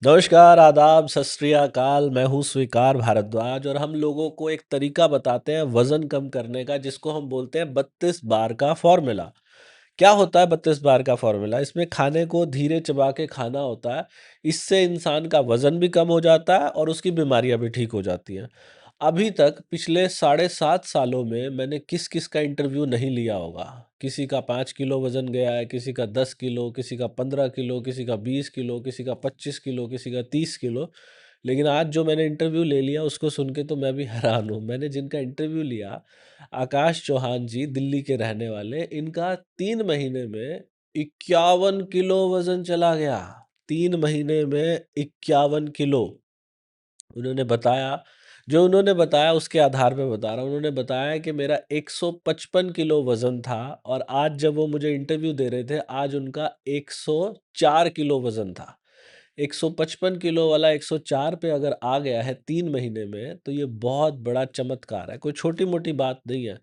नमस्कार, आदाब, सत श्री अकाल। मैं हूँ स्वीकार भारद्वाज और हम लोगों को एक तरीका बताते हैं वज़न कम करने का जिसको हम बोलते हैं 32 बार का फ़ॉर्मूला। क्या होता है 32 बार का फ़ॉर्मूला? इसमें खाने को धीरे चबा के खाना होता है। इससे इंसान का वज़न भी कम हो जाता है और उसकी बीमारियाँ भी ठीक हो जाती हैं। अभी तक पिछले साढ़े 7 सालों में मैंने किस-किस का इंटरव्यू नहीं लिया होगा। किसी का 5 किलो वज़न गया है, किसी का 10 किलो, किसी का 15 किलो, किसी का 20 किलो, किसी का 25 किलो, किसी का 30 किलो। लेकिन आज जो मैंने इंटरव्यू ले लिया उसको सुन के तो मैं भी हैरान हूँ। मैंने जिनका इंटरव्यू लिया, आकाश चौहान जी दिल्ली के रहने वाले, इनका 3 महीने में 51 किलो वज़न चला गया। 3 महीने में 51 किलो। उन्होंने बताया जो उन्होंने बताया उसके आधार पे बता रहा हूँ। उन्होंने बताया कि मेरा 155 किलो वज़न था और आज जब वो मुझे इंटरव्यू दे रहे थे, आज उनका 104 किलो वज़न था। 155 किलो वाला 104 पे अगर आ गया है 3 महीने में, तो ये बहुत बड़ा चमत्कार है, कोई छोटी-मोटी बात नहीं है।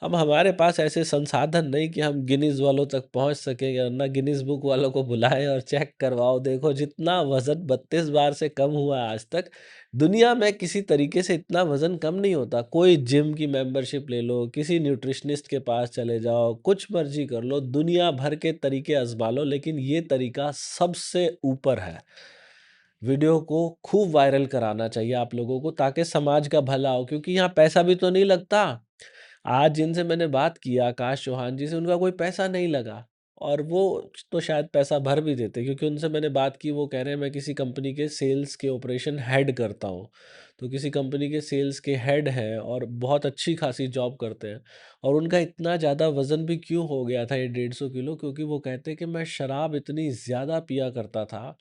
अब हमारे पास ऐसे संसाधन नहीं कि हम गिनीज़ वालों तक पहुँच सकें या ना गिनीज़ बुक वालों को बुलाएँ और चेक करवाओ, देखो जितना वज़न 32 बार से कम हुआ है आज तक, दुनिया में किसी तरीके से इतना वज़न कम नहीं होता। कोई जिम की मेंबरशिप ले लो, किसी न्यूट्रिशनिस्ट के पास चले जाओ, कुछ मर्ज़ी कर लो, दुनिया भर के तरीके आज़मा लो, लेकिन ये तरीका सबसे ऊपर है। वीडियो को खूब वायरल कराना चाहिए आप लोगों को ताकि समाज का भला हो क्योंकि यहाँ पैसा भी तो नहीं लगता। आज जिनसे मैंने बात की आकाश चौहान जी से उनका कोई पैसा नहीं लगा और वो तो शायद पैसा भर भी देते क्योंकि उनसे मैंने बात की वो कह रहे हैं मैं किसी कंपनी के सेल्स के ऑपरेशन हेड करता हूँ। तो किसी कंपनी के सेल्स के हेड हैं और बहुत अच्छी खासी जॉब करते हैं और उनका इतना ज़्यादा वज़न भी क्यों हो गया था ये 150 किलो क्योंकि वो कहते हैं कि मैं शराब इतनी ज़्यादा पिया करता था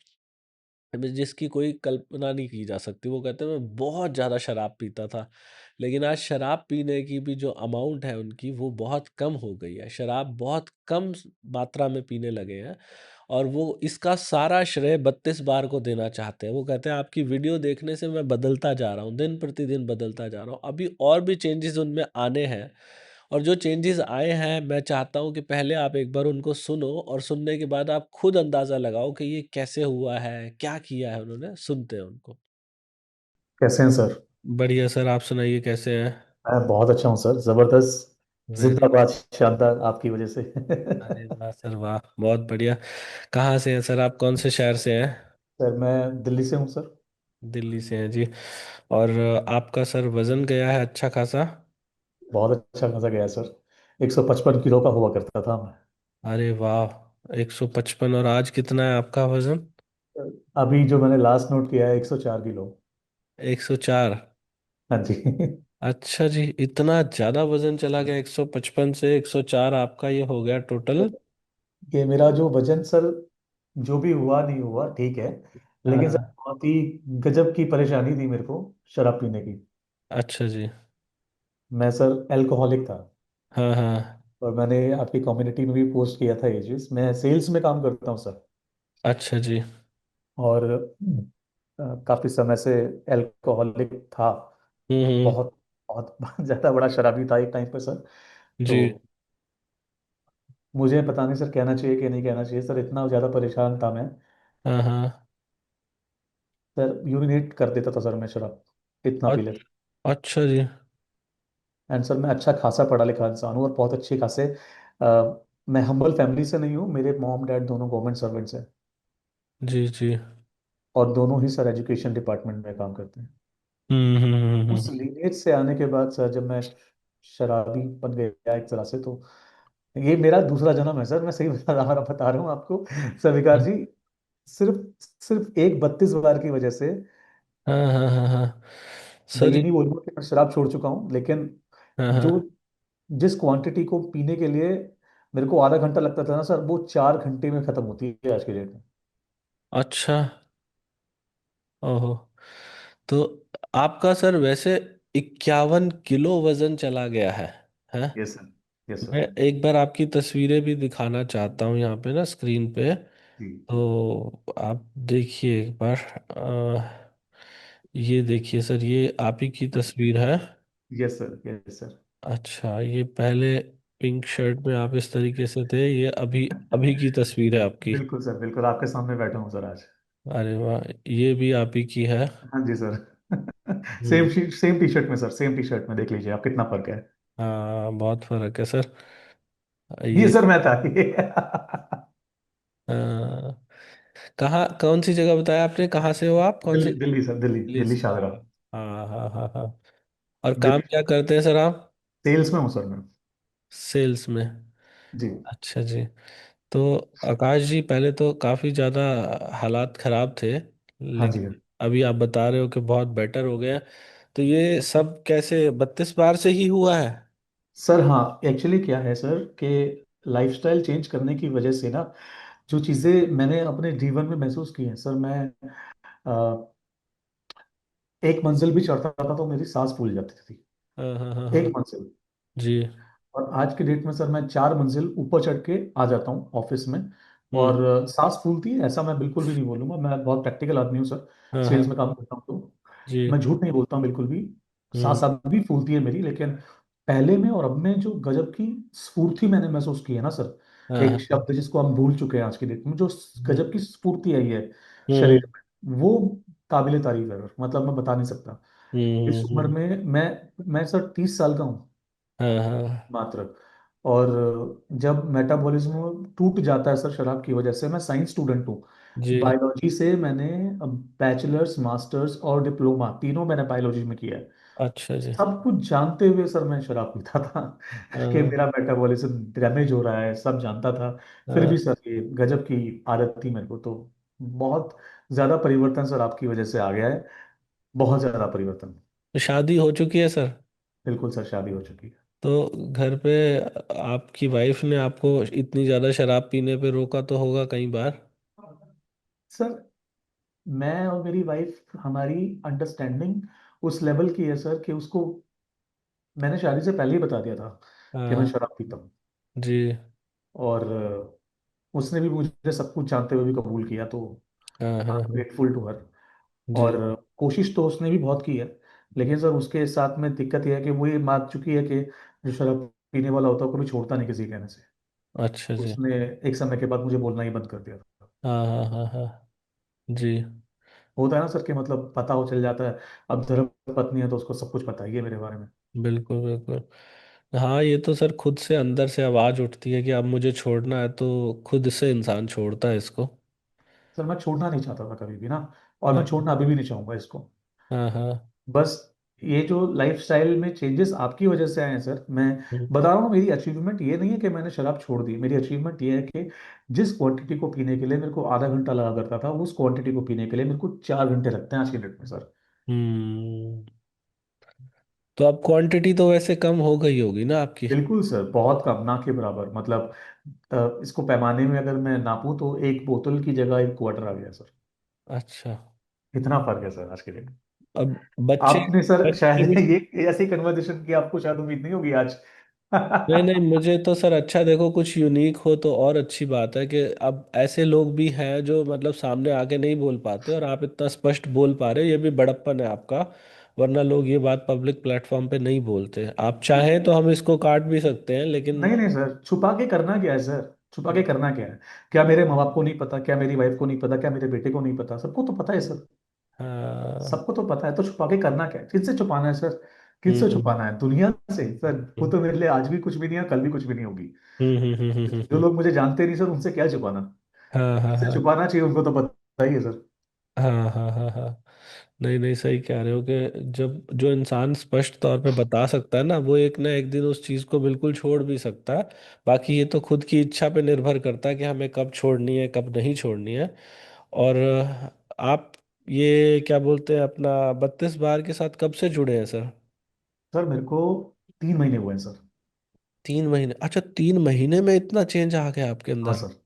जिसकी कोई कल्पना नहीं की जा सकती। वो कहते हैं मैं बहुत ज़्यादा शराब पीता था, लेकिन आज शराब पीने की भी जो अमाउंट है उनकी वो बहुत कम हो गई है। शराब बहुत कम मात्रा में पीने लगे हैं और वो इसका सारा श्रेय 32 बार को देना चाहते हैं। वो कहते हैं आपकी वीडियो देखने से मैं बदलता जा रहा हूँ, दिन प्रतिदिन बदलता जा रहा हूँ। अभी और भी चेंजेज़ उनमें आने हैं और जो चेंजेज़ आए हैं मैं चाहता हूँ कि पहले आप एक बार उनको सुनो और सुनने के बाद आप खुद अंदाज़ा लगाओ कि ये कैसे हुआ है, क्या किया है उन्होंने? सुनते हैं उनको। कैसे हैं सर? बढ़िया सर, आप सुनाइए कैसे हैं? मैं बहुत अच्छा हूँ सर, जबरदस्त। वेरी जिंदाबाद, शानदार आपकी वजह से। अरे वाह सर वाह! बहुत बढ़िया। कहाँ से हैं सर आप, कौन से शहर से हैं? सर मैं दिल्ली से हूँ सर। दिल्ली से हैं जी। और आपका सर वज़न गया है अच्छा खासा? बहुत अच्छा खासा गया सर। 155 किलो का हुआ करता था मैं। अरे वाह! 155 और आज कितना है आपका वज़न? अभी जो मैंने लास्ट नोट किया है 104 किलो। 104। हाँ जी। अच्छा जी, इतना ज़्यादा वज़न चला गया 155 से 104 आपका ये हो गया टोटल? ये मेरा जो वजन सर, जो भी हुआ नहीं हुआ ठीक है, हाँ, लेकिन सर हाँ। बहुत ही गजब की परेशानी थी मेरे को शराब पीने की। अच्छा जी। मैं सर अल्कोहलिक था। हाँ, हाँ। और मैंने आपकी कम्युनिटी में भी पोस्ट किया था ये चीज़। मैं सेल्स में काम करता हूँ सर। अच्छा जी। और काफी समय से अल्कोहलिक था। हुँ, हुँ। बहुत बहुत ज्यादा बड़ा शराबी था एक टाइम पर सर। तो जी। मुझे पता नहीं सर कहना चाहिए कि नहीं कहना चाहिए सर, इतना ज्यादा परेशान था मैं। हाँ, हाँ। सर यूरिनेट कर देता था सर मैं शराब इतना पी अच लेता। अच्छा जी। एंड सर मैं अच्छा खासा पढ़ा लिखा इंसान हूँ और बहुत अच्छे खासे मैं हम्बल फैमिली से नहीं हूँ। मेरे मॉम डैड दोनों गवर्नमेंट सर्वेंट्स हैं। जी, जी। और दोनों ही सर एजुकेशन डिपार्टमेंट में काम करते हैं। हुँ, हुँ, हुँ, उस हुँ। लीनेज से आने के बाद सर जब मैं शराबी बन गया एक तरह से, तो ये मेरा दूसरा जन्म है सर। मैं सही बता रहा हूँ आपको सर विकार हाँ, जी। सिर्फ सिर्फ एक 32 बार की वजह से हाँ, हाँ, हाँ, हाँ। मैं सर ये ये नहीं बोलूंगा कि मैं शराब छोड़ चुका हूँ, लेकिन हाँ, जो हाँ। जिस क्वांटिटी को पीने के लिए मेरे को आधा घंटा लगता था ना सर, वो 4 घंटे में खत्म होती है आज के डेट में। अच्छा। ओहो! तो आपका सर वैसे 51 किलो वज़न चला गया है, हैं? Yes sir. यस मैं सर। एक बार आपकी तस्वीरें भी दिखाना चाहता हूँ यहाँ पे ना स्क्रीन पे। जी जी। तो आप देखिए एक बार। ये देखिए सर, ये आप ही की तस्वीर है। Yes sir. Yes sir. अच्छा, ये पहले पिंक शर्ट में आप इस तरीके से थे, ये अभी अभी की तस्वीर है आपकी। बिल्कुल सर, बिल्कुल आपके सामने बैठा हूँ सर आज। अरे वाह, ये भी आप ही की है। हाँ जी सर। हम्म। सेम टी शर्ट में सर, सेम टी शर्ट में देख लीजिए आप कितना फर्क है। हाँ, बहुत फर्क है सर। ये ये सर मैं था ये। आ, कहाँ, कौन सी जगह बताया आपने, कहाँ से हो आप, कौन सी? दिल्ली दिल्ली सर, दिल्ली दिल्ली दिल्ली से। शाहजहाँ। हाँ हाँ हाँ हाँ। और काम क्या करते हैं सर आप? सेल्स में हूँ सर मैं। सेल्स में। जी। अच्छा जी। तो आकाश जी, पहले तो काफ़ी ज़्यादा हालात ख़राब थे, हाँ जी। लेकिन अभी आप बता रहे हो कि बहुत बेटर हो गए हैं। तो ये सब कैसे 32 बार से ही हुआ है? सर हाँ, एक्चुअली क्या है सर कि लाइफस्टाइल चेंज करने की वजह से ना, जो चीज़ें मैंने अपने जीवन में महसूस की हैं सर, मैं अ, एक मंजिल भी चढ़ता था तो मेरी सांस फूल जाती थी। हाँ हाँ हाँ एक हाँ। मंजिल। जी। और आज की डेट में सर मैं 4 मंजिल ऊपर चढ़ के आ जाता हूँ ऑफिस में। हम्म। और सांस फूलती है ऐसा मैं बिल्कुल भी नहीं बोलूंगा, मैं बहुत प्रैक्टिकल आदमी हूँ सर। हाँ हाँ। सेल्स में काम करता हूँ तो जी। मैं झूठ नहीं बोलता हूँ बिल्कुल भी। हम्म। सांस अब भी फूलती है मेरी, लेकिन पहले में और अब में जो गजब की स्फूर्ति मैंने महसूस की है ना सर, हाँ एक हाँ। शब्द जिसको हम भूल चुके हैं आज की डेट में, जो हम्म गजब की स्फूर्ति आई है हम्म शरीर में, वो काबिले तारीफ है। मतलब मैं बता नहीं सकता। इस उम्र हम्म। में मैं सर 30 साल का हूँ हाँ हाँ। मात्र। और जब मेटाबॉलिज्म टूट जाता है सर शराब की वजह से, मैं साइंस स्टूडेंट हूँ। जी। बायोलॉजी से मैंने बैचलर्स, मास्टर्स और डिप्लोमा तीनों मैंने बायोलॉजी में किया है। अच्छा जी। सब कुछ जानते हुए सर मैं शराब पीता था कि हाँ मेरा मेटाबॉलिज्म डैमेज हो रहा है, सब जानता था। फिर भी हाँ। सर ये गजब की आदत थी मेरे को तो। बहुत ज्यादा परिवर्तन सर आपकी वजह से आ गया है। बहुत ज्यादा परिवर्तन। तो शादी हो चुकी है सर? बिल्कुल सर, शादी हो चुकी है। तो घर पे आपकी वाइफ ने आपको इतनी ज़्यादा शराब पीने पे रोका तो होगा कई बार? सर मैं और मेरी वाइफ, हमारी अंडरस्टैंडिंग उस लेवल की है सर कि उसको मैंने शादी से पहले ही बता दिया था कि मैं हाँ शराब पीता हूँ। जी। और उसने भी मुझे सब कुछ जानते हुए भी कबूल किया, तो हाँ आई हाँ एम हाँ। Grateful to her. जी। और कोशिश तो उसने भी बहुत की है, लेकिन सर उसके साथ में दिक्कत यह है कि वो ये मान चुकी है कि जो शराब पीने वाला होता है वो कभी छोड़ता नहीं किसी के कहने से। अच्छा जी। उसने एक समय के बाद मुझे बोलना ही बंद कर दिया था। हाँ हाँ हाँ हाँ। जी। होता है ना सर कि मतलब पता हो चल जाता है। अब धर्म पत्नी है तो उसको सब कुछ पता ही है मेरे बारे में। बिल्कुल बिल्कुल। हाँ, ये तो सर खुद से अंदर से आवाज़ उठती है कि अब मुझे छोड़ना है, तो खुद से इंसान छोड़ता है इसको। सर मैं छोड़ना नहीं चाहता था कभी भी ना, और मैं हाँ छोड़ना अभी भी नहीं चाहूंगा इसको। हाँ हाँ। बस ये जो लाइफस्टाइल में चेंजेस आपकी वजह से आए हैं सर, मैं हम्म बता रहा हूँ, मेरी अचीवमेंट ये नहीं है कि मैंने शराब छोड़ दी। मेरी अचीवमेंट ये है कि जिस क्वांटिटी को पीने के लिए मेरे को आधा घंटा लगा करता था, उस क्वांटिटी को पीने के लिए मेरे को 4 घंटे लगते हैं आज की डेट में सर। हम्म। तो अब क्वांटिटी तो वैसे कम हो गई होगी ना आपकी? बिल्कुल सर, बहुत कम, ना के बराबर। मतलब इसको पैमाने में अगर मैं नापूं तो एक बोतल की जगह एक क्वार्टर आ गया सर। अच्छा। इतना फर्क है सर आज के डेट में। अब बच्चे, आपने सर बच्चे शायद भी। ये ऐसी कन्वर्सेशन की आपको शायद उम्मीद नहीं होगी आज। नहीं नहीं, मुझे तो सर अच्छा, देखो कुछ यूनिक हो तो और अच्छी बात है कि अब ऐसे लोग भी हैं जो मतलब सामने आके नहीं बोल पाते, और आप इतना स्पष्ट बोल पा रहे हो, ये भी बड़प्पन है आपका। वरना लोग ये बात पब्लिक प्लेटफॉर्म पे नहीं बोलते। आप चाहें तो हम इसको काट भी सकते हैं, लेकिन नहीं नहीं सर, छुपा के करना क्या है सर? छुपा के करना क्या है? क्या मेरे माँ बाप को नहीं पता? क्या मेरी वाइफ को नहीं पता? क्या मेरे बेटे को नहीं पता? सबको तो पता है सर। हाँ। सबको तो पता है, तो छुपा के करना क्या है? किससे छुपाना है सर? किससे हम्म छुपाना है? दुनिया से सर। वो हम्म तो मेरे लिए आज भी कुछ भी नहीं है, कल भी कुछ भी नहीं होगी। जो हम्म। लोग मुझे जानते नहीं सर, उनसे क्या छुपाना? हाँ हाँ जिससे हाँ छुपाना चाहिए उनको तो पता ही है सर। हाँ हाँ हाँ हाँ। नहीं नहीं, सही कह रहे हो कि जब जो इंसान स्पष्ट तौर पे बता सकता है ना, वो एक ना एक दिन उस चीज़ को बिल्कुल छोड़ भी सकता है। बाकी ये तो खुद की इच्छा पे निर्भर करता है कि हमें कब छोड़नी है, कब नहीं छोड़नी है। और आप ये क्या बोलते हैं, अपना 32 बार के साथ कब से जुड़े हैं सर? सर मेरे को 3 महीने हुए हैं सर। 3 महीने? अच्छा, 3 महीने में इतना चेंज आ गया आपके हाँ अंदर? सर।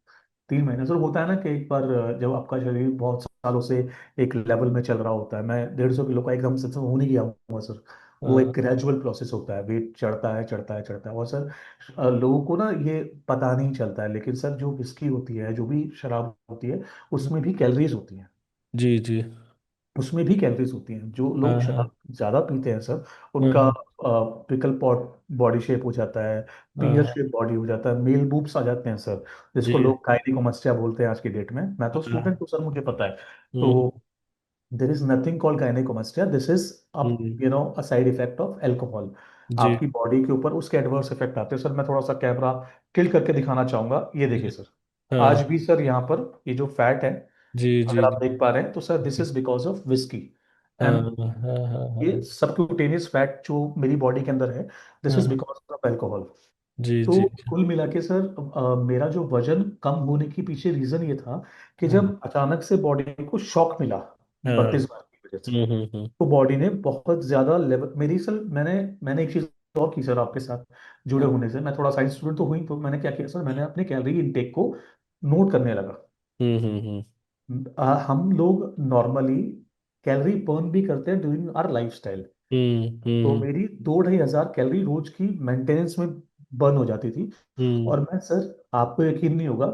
3 महीने सर, होता है ना कि एक बार जब आपका शरीर बहुत सालों से एक लेवल में चल रहा होता है, मैं 150 किलो का एकदम से तो हो नहीं गया हूँ सर। वो एक हाँ। ग्रेजुअल प्रोसेस होता है, वेट चढ़ता है चढ़ता है चढ़ता है। और सर लोगों को ना ये पता नहीं चलता है, लेकिन सर जो विस्की होती है, जो भी शराब होती है, उसमें भी कैलोरीज होती हैं। जी जी। उसमें भी कैलोरीज होती हैं। जो हाँ लोग हाँ शराब ज्यादा पीते हैं सर, हाँ उनका हाँ पिकल पॉट बॉडी शेप हो जाता है, हाँ पियर हाँ, शेप बॉडी हो जाता है, मेल बूब्स आ जाते हैं सर, जी जिसको लोग गायनिकोमास्टिया बोलते हैं आज की डेट में। मैं तो हाँ। स्टूडेंट हूँ सर, मुझे पता है। हम्म तो there is nothing called gynaecomastia, this is uh hmm, a side effect of alcohol. जी। आपकी बॉडी के ऊपर उसके एडवर्स इफेक्ट आते हैं सर। मैं थोड़ा सा कैमरा टिल्ट करके दिखाना चाहूंगा, ये देखिए सर। हाँ आज भी सर यहाँ पर ये जो फैट है, जी अगर जी आप देख जी। पा रहे हैं तो sir this is because of whisky. हाँ एंड हाँ हाँ ये हाँ सबक्यूटेनियस फैट जो मेरी बॉडी के अंदर है, दिस इज हाँ, बिकॉज ऑफ अल्कोहल। जी तो जी। कुल मिला के सर मेरा जो वजन कम होने के पीछे रीजन ये था कि हाँ जब अचानक से बॉडी को शॉक मिला हाँ। 32 बार की वजह से, हम्म। तो बॉडी ने बहुत ज्यादा लेवल मेरी सर, मैंने मैंने एक चीज और की सर आपके साथ जुड़े हाँ, होने से। मैं थोड़ा साइंस स्टूडेंट तो हुई, तो मैंने क्या किया सर, मैंने अपने कैलोरी इनटेक को नोट करने लगा। हम्म। हम लोग नॉर्मली कैलोरी बर्न भी करते हैं ड्यूरिंग आवर लाइफस्टाइल। तो हम्म। मेरी 2-2.5 हजार कैलोरी रोज की मेंटेनेंस में बर्न हो जाती थी। हम्म और मैं सर, आपको यकीन नहीं होगा,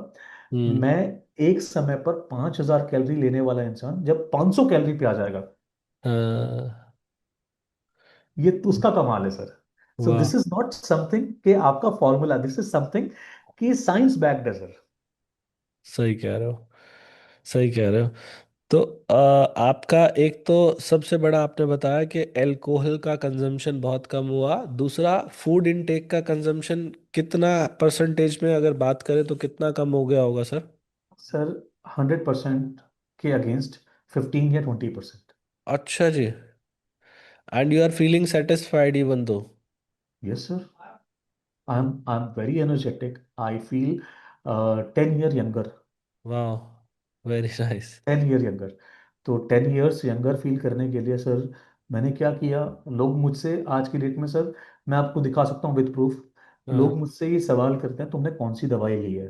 हम्म। मैं एक समय पर 5,000 कैलोरी लेने वाला इंसान जब 500 कैलोरी पे आ जाएगा, हाँ, ये तो उसका कमाल है सर। सो वाह। दिस इज नॉट समथिंग कि आपका फॉर्मूला, दिस इज समथिंग कि साइंस बैक्ड है सर। सही कह रहे हो, सही कह रहे हो। तो आपका एक तो सबसे बड़ा आपने बताया कि अल्कोहल का कंजम्पशन बहुत कम हुआ, दूसरा फूड इनटेक का कंजम्पशन कितना परसेंटेज में अगर बात करें तो कितना कम हो गया होगा सर? सर 100% के अगेंस्ट 15 या 20%। अच्छा जी। And you are feeling satisfied even though? Yes sir, I am very energetic, I feel 10 year younger. वाह, वेरी नाइस। 10 year younger. तो 10 ईयर्स यंगर फील करने के लिए सर मैंने क्या किया, लोग मुझसे आज की डेट में सर, मैं आपको दिखा सकता हूँ विद प्रूफ, हाँ लोग मुझसे ये सवाल करते हैं तुमने कौन सी दवाई ली है,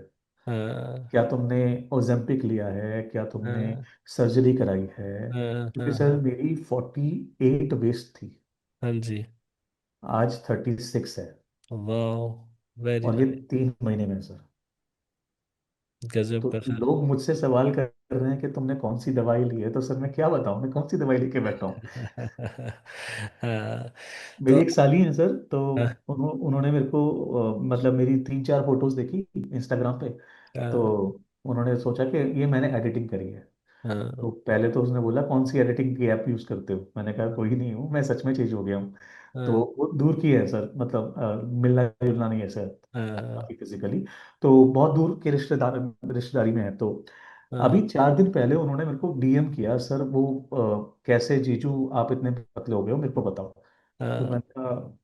हाँ क्या तुमने ओजेम्पिक लिया है, क्या तुमने हाँ सर्जरी कराई है। हाँ क्योंकि हाँ सर हाँ, मेरी 48 वेस्ट थी, हाँ जी। आज 36 है। वाह, वेरी और ये नाइस। 3 महीने में सर। गजब तो का सर। लोग मुझसे सवाल कर रहे हैं कि तुमने कौन सी दवाई ली है, तो सर मैं क्या बताऊं, मैं कौन सी दवाई लेके बैठा हूँ। हाँ। तो मेरी एक साली है सर, तो हाँ उन्होंने मेरे को मतलब मेरी 3-4 फोटोज देखी इंस्टाग्राम पे। तो हाँ उन्होंने सोचा कि ये मैंने एडिटिंग करी है। हाँ तो पहले तो उसने बोला कौन सी एडिटिंग की ऐप यूज करते हो, मैंने कहा कोई नहीं हूँ, मैं सच में चेंज हो गया हूँ। तो हाँ वो दूर की है सर, मतलब मिलना जुलना नहीं है सर, हाँ काफी फिजिकली। तो बहुत दूर के रिश्तेदारी में है। तो हाँ अभी 4 दिन पहले उन्होंने मेरे को डीएम किया, सर वो कैसे जीजू आप इतने पतले हो गए हो, मेरे को बताओ। तो हाँ।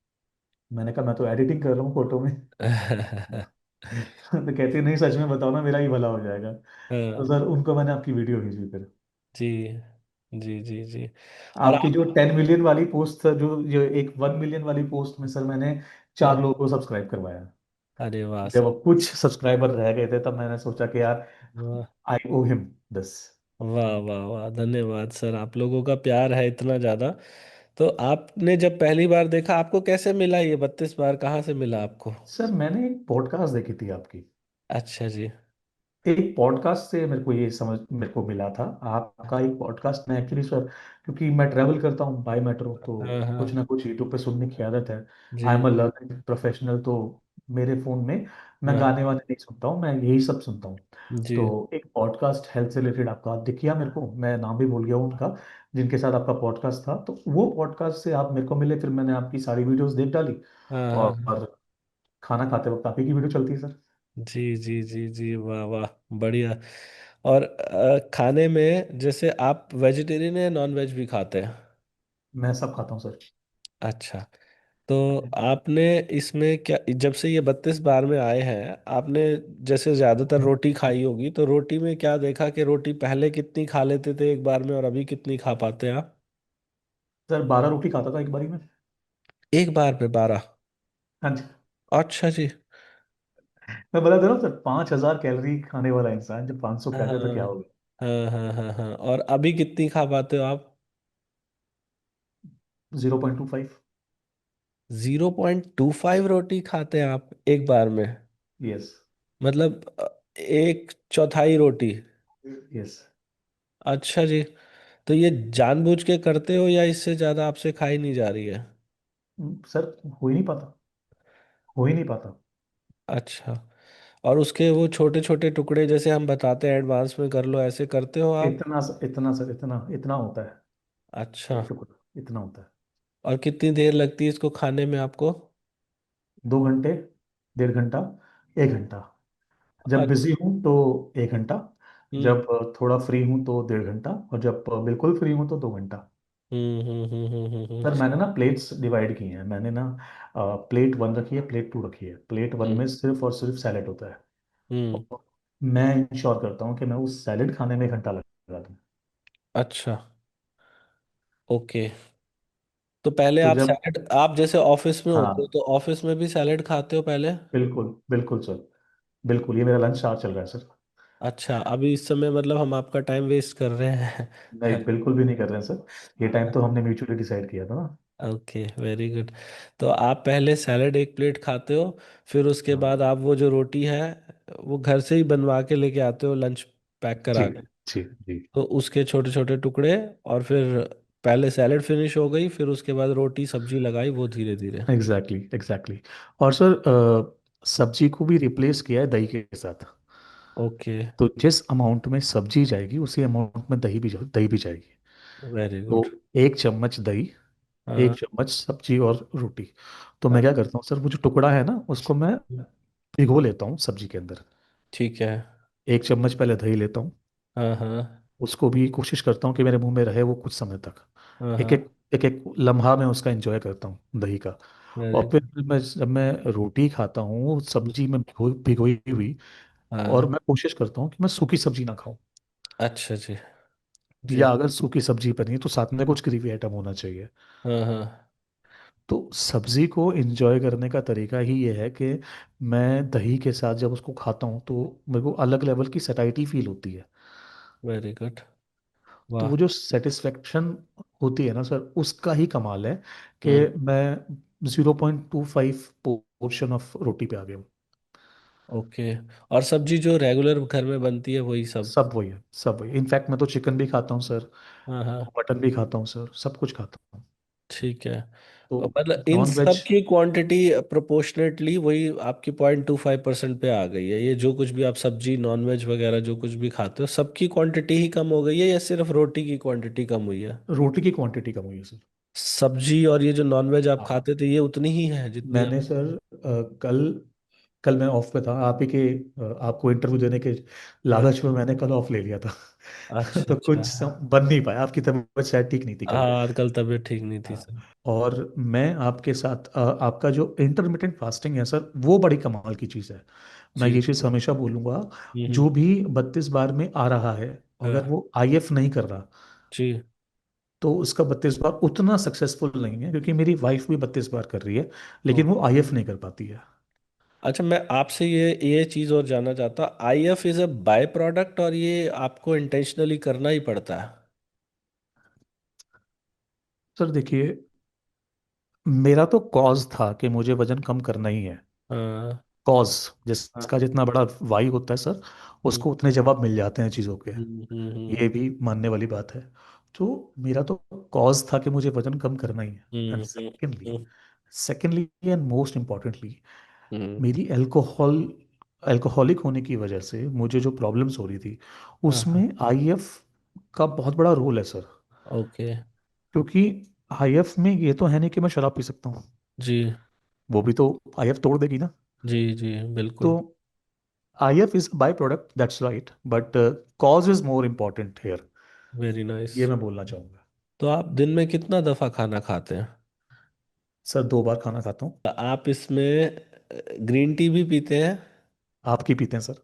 मैंने कहा मैं तो एडिटिंग कर रहा हूँ फोटो में। तो कहते नहीं, सच में बताओ ना, मेरा ही भला हो जाएगा। तो हाँ, सर उनको मैंने आपकी वीडियो भेजी फिर। जी जी जी जी। और आपकी जो आप? 10 मिलियन वाली पोस्ट था, जो एक 1 मिलियन वाली पोस्ट में सर मैंने हाँ, 4 लोगों को सब्सक्राइब करवाया। अरे वाह जब सर। वो कुछ सब्सक्राइबर रह गए थे, तब मैंने सोचा कि यार वाह आई ओ हिम दिस। वाह वाह वाह, धन्यवाद सर, आप लोगों का प्यार है इतना ज़्यादा। तो आपने जब पहली बार देखा, आपको कैसे मिला ये 32 बार, कहाँ से मिला आपको? सर मैंने एक पॉडकास्ट देखी थी आपकी। अच्छा जी। एक पॉडकास्ट से मेरे को ये समझ मेरे को मिला था, आपका एक पॉडकास्ट में एक्चुअली सर, क्योंकि मैं ट्रैवल करता हूँ बाय मेट्रो, तो हाँ हाँ, कुछ ना कुछ यूट्यूब पे सुनने की आदत है। आई जी एम अ लर्निंग प्रोफेशनल, तो मेरे फोन में मैं हाँ गाने वाने नहीं सुनता हूँ, मैं यही सब सुनता हूँ। जी तो एक पॉडकास्ट हेल्थ से रिलेटेड आपका दिख गया मेरे को, मैं नाम भी भूल गया हूँ उनका, जिनके साथ आपका पॉडकास्ट था। तो वो पॉडकास्ट से आप मेरे को मिले, फिर मैंने आपकी सारी वीडियोस देख डाली। हाँ हाँ हाँ, और खाना खाते वक्त आप ही की वीडियो चलती है सर। जी जी जी जी, वाह वाह, बढ़िया। और खाने में जैसे आप वेजिटेरियन या नॉन वेज भी खाते हैं? मैं सब खाता हूँ सर। अच्छा। तो आपने इसमें क्या, जब से ये 32 बार में आए हैं आपने, जैसे ज्यादातर रोटी खाई होगी, तो रोटी में क्या देखा कि रोटी पहले कितनी खा लेते थे एक बार में और अभी कितनी खा पाते हैं आप? सर 12 रोटी खाता था एक बारी में। एक बार पे 12? हाँ जी। अच्छा जी। मैं बता दे रहा हूँ सर, 5,000 कैलोरी खाने वाला इंसान जब 500 हाँ खाते हो तो क्या होगा। हाँ हाँ हाँ हाँ, और अभी कितनी खा पाते हो आप? 0.25। 0.25 रोटी खाते हैं आप एक बार में? यस। मतलब एक चौथाई रोटी? यस। अच्छा जी। तो ये जानबूझ के करते हो या इससे ज्यादा आपसे खाई नहीं जा रही है? सर हो ही नहीं पाता, हो ही नहीं पाता। अच्छा। और उसके वो छोटे छोटे टुकड़े जैसे हम बताते हैं एडवांस में कर लो, ऐसे करते हो आप? इतना इतना सर, इतना इतना होता है। अच्छा। एक टुकड़ा इतना होता है। और कितनी देर लगती है इसको खाने में आपको? 2 घंटे, 1.5 घंटा, 1 घंटा। जब अच्छा। बिजी हूँ तो 1 घंटा, हम्म जब थोड़ा फ्री हूँ तो 1.5 घंटा, और जब बिल्कुल फ्री हूँ तो 2 घंटा। सर मैंने ना प्लेट्स डिवाइड की हैं, मैंने ना प्लेट 1 रखी है, प्लेट 2 रखी है। प्लेट 1 हम्म में सिर्फ और सिर्फ सैलेड होता है। हम्म। और मैं इंश्योर करता हूँ कि मैं उस सैलेड खाने में 1 घंटा लगा दूँ। अच्छा। ओके। तो पहले तो आप जब, सैलेड, आप जैसे ऑफिस में होते हो हाँ तो ऑफिस में भी सैलेड खाते हो पहले? बिल्कुल बिल्कुल सर, बिल्कुल, ये मेरा लंच आवर चल रहा है सर। अच्छा, अभी इस समय मतलब हम आपका टाइम वेस्ट कर रहे नहीं हैं। बिल्कुल भी नहीं कर रहे हैं सर, ये टाइम तो हमने म्यूचुअली डिसाइड किया था ना। Okay, very good. तो आप पहले सैलेड एक प्लेट खाते हो, फिर उसके हाँ बाद आप वो जो रोटी है वो घर से ही बनवा के लेके आते हो लंच पैक जी करा के? जी जी। तो उसके छोटे छोटे टुकड़े, और फिर पहले सैलेड फिनिश हो गई, फिर उसके बाद रोटी सब्जी लगाई वो धीरे धीरे। Exactly exactly. और सर सब्जी को भी रिप्लेस किया है दही के साथ। ओके। तो जिस अमाउंट में सब्जी जाएगी उसी अमाउंट में दही भी जाएगी। वेरी तो गुड। 1 चम्मच दही, एक हाँ। चम्मच सब्जी और रोटी। तो मैं हाँ। क्या करता हूँ सर, वो जो टुकड़ा है ना उसको मैं भिगो लेता हूँ सब्जी के अंदर। ठीक है। 1 चम्मच पहले दही लेता हूँ, हाँ हाँ। उसको भी कोशिश करता हूँ कि मेरे मुंह में रहे वो कुछ समय तक। हाँ एक हाँ। एक एक लम्हा मैं उसका एंजॉय करता हूँ दही का। वेरी और फिर गुड। जब मैं रोटी खाता हूँ सब्जी में भिगोई हुई, और हाँ। मैं कोशिश करता हूँ कि मैं सूखी सब्जी ना खाऊं, अच्छा जी। जी। या अगर सूखी सब्जी बनी है तो साथ में कुछ ग्रेवी आइटम होना चाहिए। हाँ हाँ। तो सब्जी को एंजॉय करने का तरीका ही ये है कि मैं दही के साथ जब उसको खाता हूँ तो मेरे को अलग लेवल की सैटिस्फाइटी फील होती है। Very good. तो वाह। वो जो सेटिस्फेक्शन होती है ना सर, उसका ही कमाल है कि हम्म। मैं 0.25 पोर्शन ऑफ रोटी पे आ गया हूँ। ओके। और सब्जी जो रेगुलर घर में बनती है वही सब? सब वही है, सब वही। इनफैक्ट मैं तो चिकन भी खाता हूँ सर, हाँ हाँ। मटन भी खाता हूँ सर, सब कुछ खाता हूँ। ठीक है। तो और मतलब इन नॉन सब वेज, की क्वांटिटी प्रोपोर्शनेटली वही आपकी 0.25% पे आ गई है? ये जो कुछ भी आप सब्जी नॉन वेज वगैरह जो कुछ भी खाते हो सबकी क्वांटिटी ही कम हो गई है या सिर्फ रोटी की क्वांटिटी कम हुई है? रोटी की क्वांटिटी कम हुई है सर। सब्जी और ये जो नॉन वेज आप हाँ खाते थे ये उतनी ही है जितनी आप? मैंने सर कल कल मैं ऑफ पे था, आप ही के आपको इंटरव्यू देने के लालच में मैंने कल ऑफ ले लिया था। अच्छा तो अच्छा। कुछ बन नहीं पाया, आपकी तबीयत शायद ठीक नहीं थी कल। हाँ, कल तबीयत ठीक नहीं थी हाँ। सर। और मैं आपके साथ आपका जो इंटरमिटेंट फास्टिंग है सर, वो बड़ी कमाल की चीज़ है। मैं जी। ये चीज़ हमेशा बोलूँगा, हम्म। जो भी 32 बार में आ रहा है, अगर हाँ। वो आईएफ नहीं कर रहा जी। तो उसका 32 बार उतना सक्सेसफुल नहीं है, क्योंकि मेरी वाइफ भी 32 बार कर रही है ओ। लेकिन वो आईएफ नहीं कर पाती है। अच्छा, मैं आपसे ये चीज़ और जानना चाहता, if is a by product और ये आपको इंटेंशनली करना ही पड़ता है? सर देखिए, मेरा तो कॉज था कि मुझे वजन कम करना ही है। हाँ कॉज, हाँ। जिसका जितना बड़ा वाई होता है सर, हम्म उसको उतने जवाब मिल जाते हैं चीज़ों के। हम्म। ये भी मानने वाली बात है। तो मेरा तो कॉज था कि मुझे वजन कम करना ही है। And secondly, hmm. Secondly and most importantly, hmm. मेरी अल्कोहलिक होने की वजह से मुझे जो प्रॉब्लम्स हो रही थी, हाँ हाँ। उसमें आईएफ का बहुत बड़ा रोल है सर। ओके। क्योंकि आईएफ में ये तो है नहीं कि मैं शराब पी सकता हूँ, जी वो भी तो आईएफ तोड़ देगी ना। जी जी तो बिल्कुल। IF is a byproduct, that's right, but cause is more important here, very nice. ये मैं बोलना चाहूँगा। तो आप दिन में कितना दफ़ा खाना खाते हैं? सर 2 बार खाना खाता हूँ। आप इसमें ग्रीन टी भी पीते हैं? आपकी पीते हैं सर?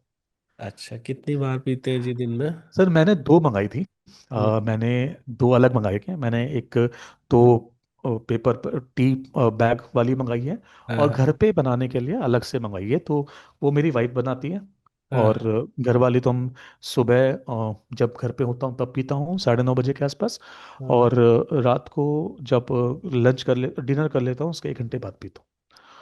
अच्छा, कितनी बार पीते हैं जी दिन में? सर मैंने 2 मंगाई थी, हम्म। मैंने 2 अलग मंगाई थी। मैंने एक तो पेपर पर टी बैग वाली मंगाई है, हाँ और हाँ। घर पे बनाने के लिए अलग से मंगाई है। तो वो मेरी वाइफ बनाती है, और हाँ घर वाली तो हम सुबह जब घर पे होता हूँ तब पीता हूँ 9:30 बजे के आसपास। हाँ। और रात को जब लंच कर ले डिनर कर लेता हूँ उसके 1 घंटे बाद पीता हूँ।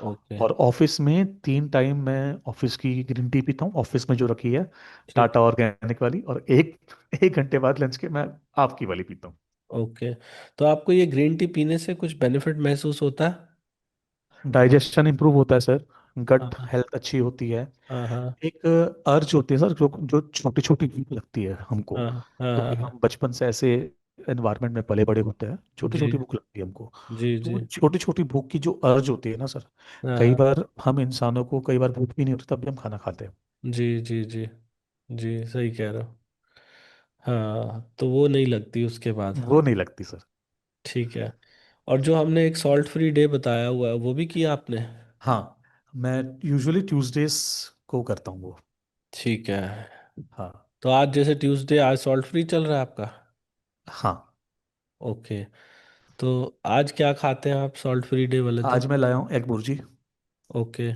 ओके, और ऑफिस में 3 टाइम मैं ऑफिस की ग्रीन टी पीता हूँ, ऑफिस में जो रखी है, ठीक। टाटा ऑर्गेनिक वाली। और एक एक घंटे बाद लंच के मैं आपकी वाली पीता हूँ। ओके, तो आपको ये ग्रीन टी पीने से कुछ बेनिफिट महसूस होता है? डाइजेशन इंप्रूव होता है सर, हाँ, गट हाँ, हेल्थ अच्छी होती है। हाँ, हाँ, एक अर्ज होती है सर, जो जो छोटी छोटी भूख लगती है हमको, हाँ, हाँ, हाँ, क्योंकि हाँ, हम बचपन से ऐसे एनवायरनमेंट में पले बड़े होते हैं, छोटी जी, छोटी भूख लगती है हमको। जी, तो वो जी, छोटी छोटी भूख की जो अर्ज होती है ना सर, हाँ, कई हाँ, बार हम इंसानों को कई बार भूख भी नहीं होती, तब भी हम खाना खाते हैं। जी, जी, जी, जी, सही कह रहे हो। हाँ, तो वो नहीं लगती उसके बाद। वो नहीं लगती सर। ठीक है। और जो हमने एक सॉल्ट फ्री डे बताया हुआ है वो भी किया आपने? हाँ, मैं यूजुअली ट्यूसडेज को करता हूँ वो। ठीक है। हाँ। तो आज जैसे ट्यूसडे, आज सॉल्ट फ्री चल रहा है आपका? हाँ, ओके। तो आज क्या खाते हैं आप सॉल्ट फ्री डे वाले दिन? आज मैं लाया हूँ egg bhurji. Okay.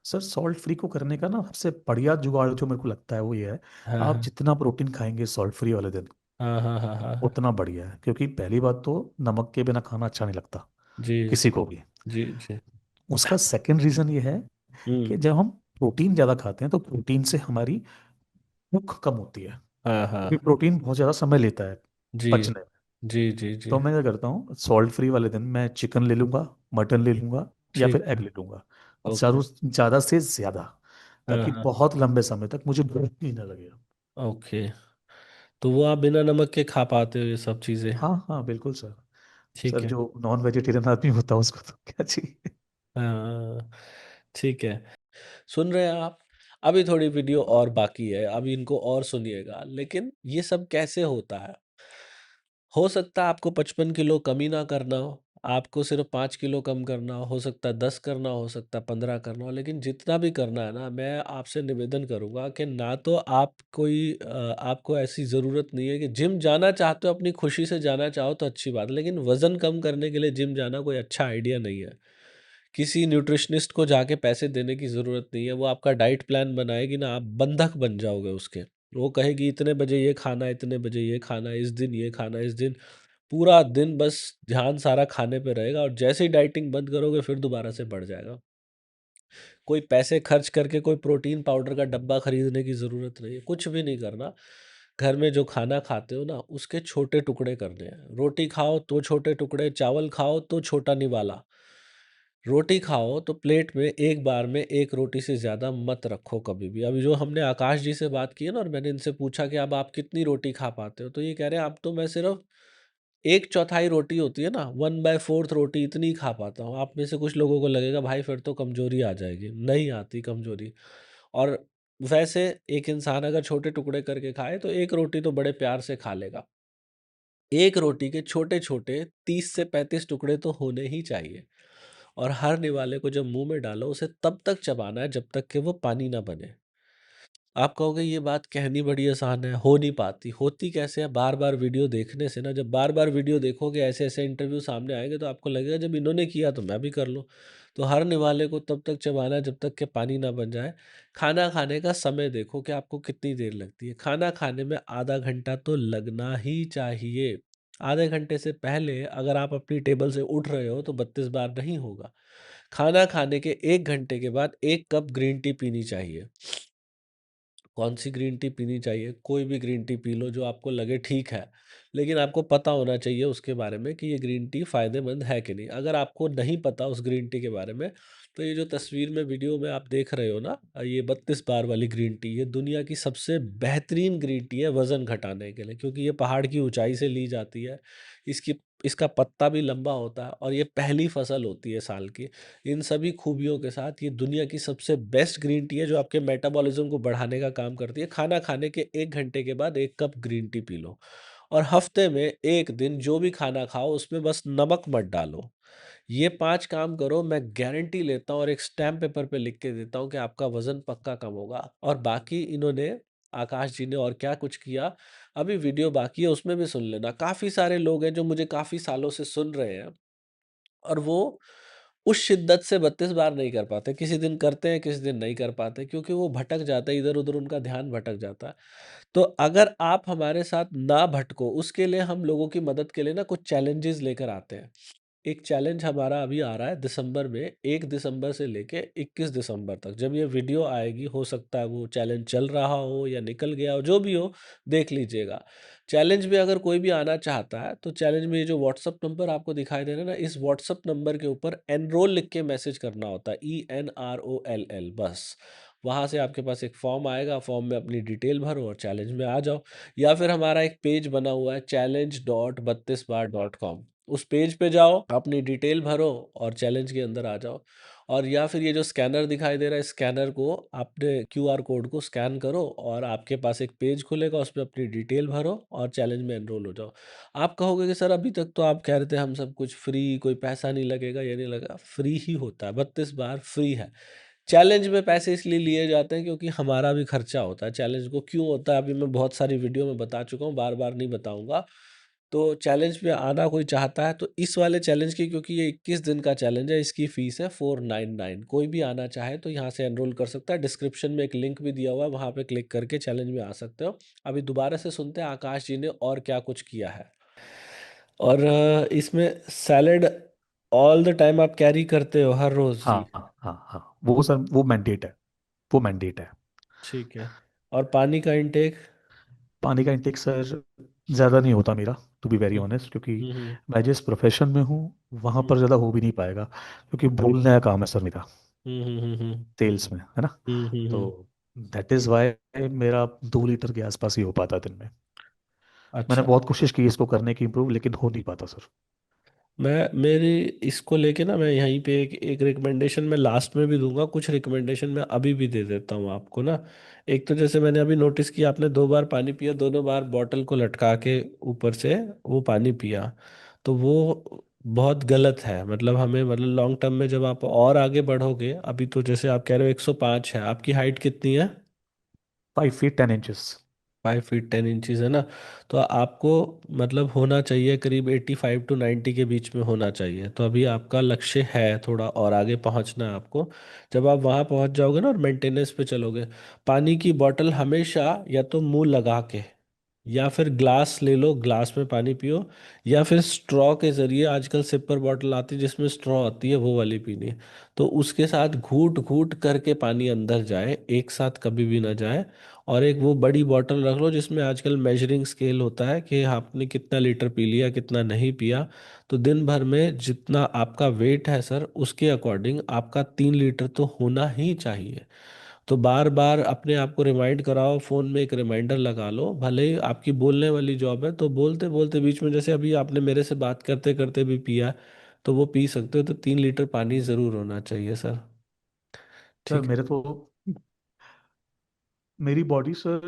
Sir salt free को करने का ना सबसे बढ़िया जुगाड़ जो मेरे को लगता है वो ये है, हाँ, आप हाँ, जितना प्रोटीन खाएंगे सॉल्ट फ्री वाले दिन, हाँ, हाँ, हाँ, हाँ, उतना बढ़िया है। क्योंकि पहली बात तो नमक के बिना खाना अच्छा नहीं लगता जी, किसी को भी। जी, जी, उसका सेकंड रीजन ये है कि हम्म, जब हम प्रोटीन ज़्यादा खाते हैं तो प्रोटीन से हमारी भूख कम होती है, हाँ, क्योंकि हाँ, प्रोटीन बहुत ज़्यादा समय लेता है जी, पचने में। जी, जी, जी, तो मैं क्या करता हूँ, सॉल्ट फ्री वाले दिन मैं चिकन ले लूँगा, मटन ले लूँगा, या ठीक फिर एग है, ले लूँगा, और ओके, ज़्यादा से ज़्यादा, हाँ, ताकि हाँ, बहुत लंबे समय तक मुझे भूख ही ना लगे। ओके। तो वो आप बिना नमक के खा पाते हो ये सब चीज़ें? हाँ हाँ बिल्कुल सर। ठीक सर है, जो नॉन वेजिटेरियन आदमी होता है उसको तो क्या चाहिए। हाँ, ठीक है। सुन रहे हैं आप? अभी थोड़ी वीडियो और बाकी है, अभी इनको और सुनिएगा, लेकिन ये सब कैसे होता है? हो सकता है आपको 55 किलो कम ही ना करना हो, आपको सिर्फ़ 5 किलो कम करना हो सकता है 10 करना हो सकता है 15 करना हो, लेकिन जितना भी करना है ना, मैं आपसे निवेदन करूँगा कि ना तो आप कोई आपको ऐसी ज़रूरत नहीं है कि जिम जाना चाहते हो, अपनी खुशी से जाना चाहो तो अच्छी बात है, लेकिन वज़न कम करने के लिए जिम जाना कोई अच्छा आइडिया नहीं है। किसी न्यूट्रिशनिस्ट को जाके पैसे देने की ज़रूरत नहीं है, वो आपका डाइट प्लान बनाएगी ना, आप बंधक बन जाओगे उसके। वो कहेगी इतने बजे ये खाना है, इतने बजे ये खाना है, इस दिन ये खाना है, इस दिन पूरा दिन बस ध्यान सारा खाने पे रहेगा और जैसे ही डाइटिंग बंद करोगे फिर दोबारा से बढ़ जाएगा। कोई पैसे खर्च करके कोई प्रोटीन पाउडर का डब्बा खरीदने की ज़रूरत नहीं है, कुछ भी नहीं करना। घर में जो खाना खाते हो ना, उसके छोटे टुकड़े करने हैं। रोटी खाओ तो छोटे टुकड़े, चावल खाओ तो छोटा निवाला। रोटी खाओ तो प्लेट में एक बार में 1 रोटी से ज़्यादा मत रखो कभी भी। अभी जो हमने आकाश जी से बात की है ना और मैंने इनसे पूछा कि अब आप कितनी रोटी खा पाते हो? तो ये कह रहे हैं अब तो मैं सिर्फ़ 1/4 रोटी होती है ना, 1/4 रोटी इतनी ही खा पाता हूँ। आप में से कुछ लोगों को लगेगा भाई फिर तो कमज़ोरी आ जाएगी। नहीं आती कमज़ोरी। और वैसे एक इंसान अगर छोटे टुकड़े करके खाए तो 1 रोटी तो बड़े प्यार से खा लेगा। 1 रोटी के छोटे-छोटे 30 से 35 टुकड़े तो होने ही चाहिए। और हर निवाले को जब मुँह में डालो उसे तब तक चबाना है जब तक कि वो पानी ना बने। आप कहोगे ये बात कहनी बड़ी आसान है, हो नहीं पाती। होती कैसे है? बार-बार वीडियो देखने से ना, जब बार-बार वीडियो देखोगे ऐसे-ऐसे इंटरव्यू सामने आएँगे तो आपको लगेगा जब इन्होंने किया तो मैं भी कर लूँ। तो हर निवाले को तब तक चबाना है जब तक कि पानी ना बन जाए। खाना खाने का समय देखो कि आपको कितनी देर लगती है। खाना खाने में आधा घंटा तो लगना ही चाहिए। आधे घंटे से पहले अगर आप अपनी टेबल से उठ रहे हो तो 32 बार नहीं होगा। खाना खाने के 1 घंटे के बाद 1 कप ग्रीन टी पीनी चाहिए। कौन-सी ग्रीन टी पीनी चाहिए? कोई भी ग्रीन टी पी लो जो आपको लगे ठीक है। लेकिन आपको पता होना चाहिए उसके बारे में कि ये ग्रीन टी फ़ायदेमंद है कि नहीं। अगर आपको नहीं पता उस ग्रीन टी के बारे में, तो ये जो तस्वीर में वीडियो में आप देख रहे हो ना ये 32 बार वाली ग्रीन टी, ये दुनिया की सबसे बेहतरीन ग्रीन टी है वज़न घटाने के लिए क्योंकि ये पहाड़ की ऊँचाई से ली जाती है। इसकी इसका पत्ता भी लंबा होता है और ये पहली फ़सल होती है साल की। इन सभी खूबियों के साथ ये दुनिया की सबसे बेस्ट ग्रीन टी है जो आपके मेटाबॉलिज्म को बढ़ाने का काम करती है। खाना खाने के 1 घंटे के बाद 1 cup green tea P low और हफ्ते में 1 दिन जो भी खाना खाओ उसमें बस नमक मत डालो। ये 5 काम करो, मैं गारंटी लेता हूँ और एक स्टैम्प पेपर पे लिख के देता हूँ कि आपका वज़न पक्का कम होगा। और बाकी इन्होंने आकाश जी ने और क्या कुछ किया, अभी वीडियो बाकी है उसमें भी सुन लेना। काफ़ी सारे लोग हैं जो मुझे काफ़ी सालों से सुन रहे हैं। और वो उस शिद्दत से 32 बार नहीं कर पाते। किसी दिन करते हैं, किसी दिन नहीं कर पाते क्योंकि वो भटक जाते हैं, इधर-उधर उनका ध्यान भटक जाता है। तो अगर आप हमारे साथ ना भटको, उसके लिए हम लोगों की मदद के लिए ना कुछ चैलेंजेज़ लेकर आते हैं। एक चैलेंज हमारा अभी आ रहा है दिसंबर में, 1 दिसंबर से लेके 21 दिसंबर तक। जब ये वीडियो आएगी हो सकता है वो चैलेंज चल रहा हो या निकल गया हो, जो भी हो देख लीजिएगा। चैलेंज में अगर कोई भी आना चाहता है तो चैलेंज में ये जो व्हाट्सएप नंबर आपको दिखाई दे रहा है ना, इस व्हाट्सएप नंबर के ऊपर एनरोल लिख के मैसेज करना होता है, ENROLL बस। वहाँ से आपके पास एक फॉर्म आएगा, फॉर्म में अपनी डिटेल भरो और चैलेंज में आ जाओ। या फिर हमारा एक पेज बना हुआ है challenge.32bar.com, उस पेज पे जाओ, अपनी डिटेल भरो और चैलेंज के अंदर आ जाओ। और या फिर ये जो स्कैनर दिखाई दे रहा है, स्कैनर को आपने क्यूआर कोड को स्कैन करो और आपके पास एक पेज खुलेगा, उसमें अपनी डिटेल भरो और चैलेंज में एनरोल हो जाओ। आप कहोगे कि सर अभी तक तो आप कह रहे थे हम सब कुछ फ्री, कोई पैसा नहीं लगेगा, ये नहीं लगा, फ्री ही होता है, 32 बार फ्री है। चैलेंज में पैसे इसलिए लिए जाते हैं क्योंकि हमारा भी खर्चा होता है। चैलेंज को क्यों होता है अभी मैं बहुत सारी वीडियो में बता चुका हूँ, बार बार नहीं बताऊंगा। तो चैलेंज में आना कोई चाहता है तो इस वाले चैलेंज की, क्योंकि ये 21 दिन का चैलेंज है, इसकी फीस है 499। कोई भी आना चाहे तो यहाँ से एनरोल कर सकता है। डिस्क्रिप्शन में एक लिंक भी दिया हुआ है, वहाँ पे क्लिक करके चैलेंज में आ सकते हो। अभी दोबारा से सुनते हैं आकाश जी ने और क्या कुछ किया है। और इसमें सैलेड ऑल द टाइम आप कैरी करते हो हर रोज हाँ जी? हाँ हाँ हाँ, वो सर वो मैंडेट है, वो मैंडेट है। ठीक है। और पानी का इंटेक? पानी का इंटेक सर ज़्यादा नहीं होता मेरा, to be very um, honest, क्योंकि हुँ, हुँ, मैं जिस प्रोफेशन में हूँ वहाँ हुँ, पर ज़्यादा हो भी नहीं पाएगा, क्योंकि बोलने का काम है सर मेरा, हुँ, हुँ, हुँ, हुँ, सेल्स में, है ना। हुँ, हुँ, तो हुँ। दैट इज़ वाई मेरा 2 लीटर के आसपास ही हो पाता है दिन में। मैंने अच्छा, बहुत कोशिश की इसको करने की इम्प्रूव, लेकिन हो नहीं पाता सर। मैं मेरी इसको लेके ना मैं यहीं पे एक एक रिकमेंडेशन मैं लास्ट में भी दूंगा, कुछ रिकमेंडेशन मैं अभी भी दे देता हूँ आपको ना। एक तो जैसे मैंने अभी नोटिस किया, आपने 2 बार पानी पिया, दोनों बार बॉटल को लटका के ऊपर से वो पानी पिया, तो वो बहुत गलत है। मतलब हमें, मतलब लॉन्ग टर्म में जब आप और आगे बढ़ोगे, अभी तो जैसे आप कह रहे हो 105 है, आपकी हाइट कितनी है? 5 फीट 10 इंचेस। 5 फीट 10 इंचज है ना? तो आपको मतलब होना चाहिए करीब 85 to 90 के बीच में होना चाहिए। तो अभी आपका लक्ष्य है थोड़ा और आगे पहुंचना है आपको। जब आप वहां पहुंच जाओगे ना और मेंटेनेंस पे चलोगे, पानी की बोतल हमेशा या तो मुंह लगा के, या फिर ग्लास ले लो, ग्लास में पानी पियो, या फिर स्ट्रॉ के जरिए, आजकल सिपर बॉटल आती है जिसमें स्ट्रॉ आती है, वो वाली पीनी है। तो उसके साथ घूट घूट करके पानी अंदर जाए, एक साथ कभी भी ना जाए। और एक वो बड़ी बॉटल रख लो जिसमें आजकल मेजरिंग स्केल होता है कि आपने कितना लीटर पी लिया, कितना नहीं पिया। तो दिन भर में जितना आपका वेट है सर, उसके अकॉर्डिंग आपका 3 लीटर तो होना ही चाहिए। तो बार बार अपने आप को रिमाइंड कराओ, फोन में एक रिमाइंडर लगा लो। भले ही आपकी बोलने वाली जॉब है तो बोलते बोलते बीच में, जैसे अभी आपने मेरे से बात करते करते भी पिया, तो वो पी सकते हो। तो 3 लीटर पानी जरूर होना चाहिए सर। सर ठीक है। मेरे तो, मेरी बॉडी सर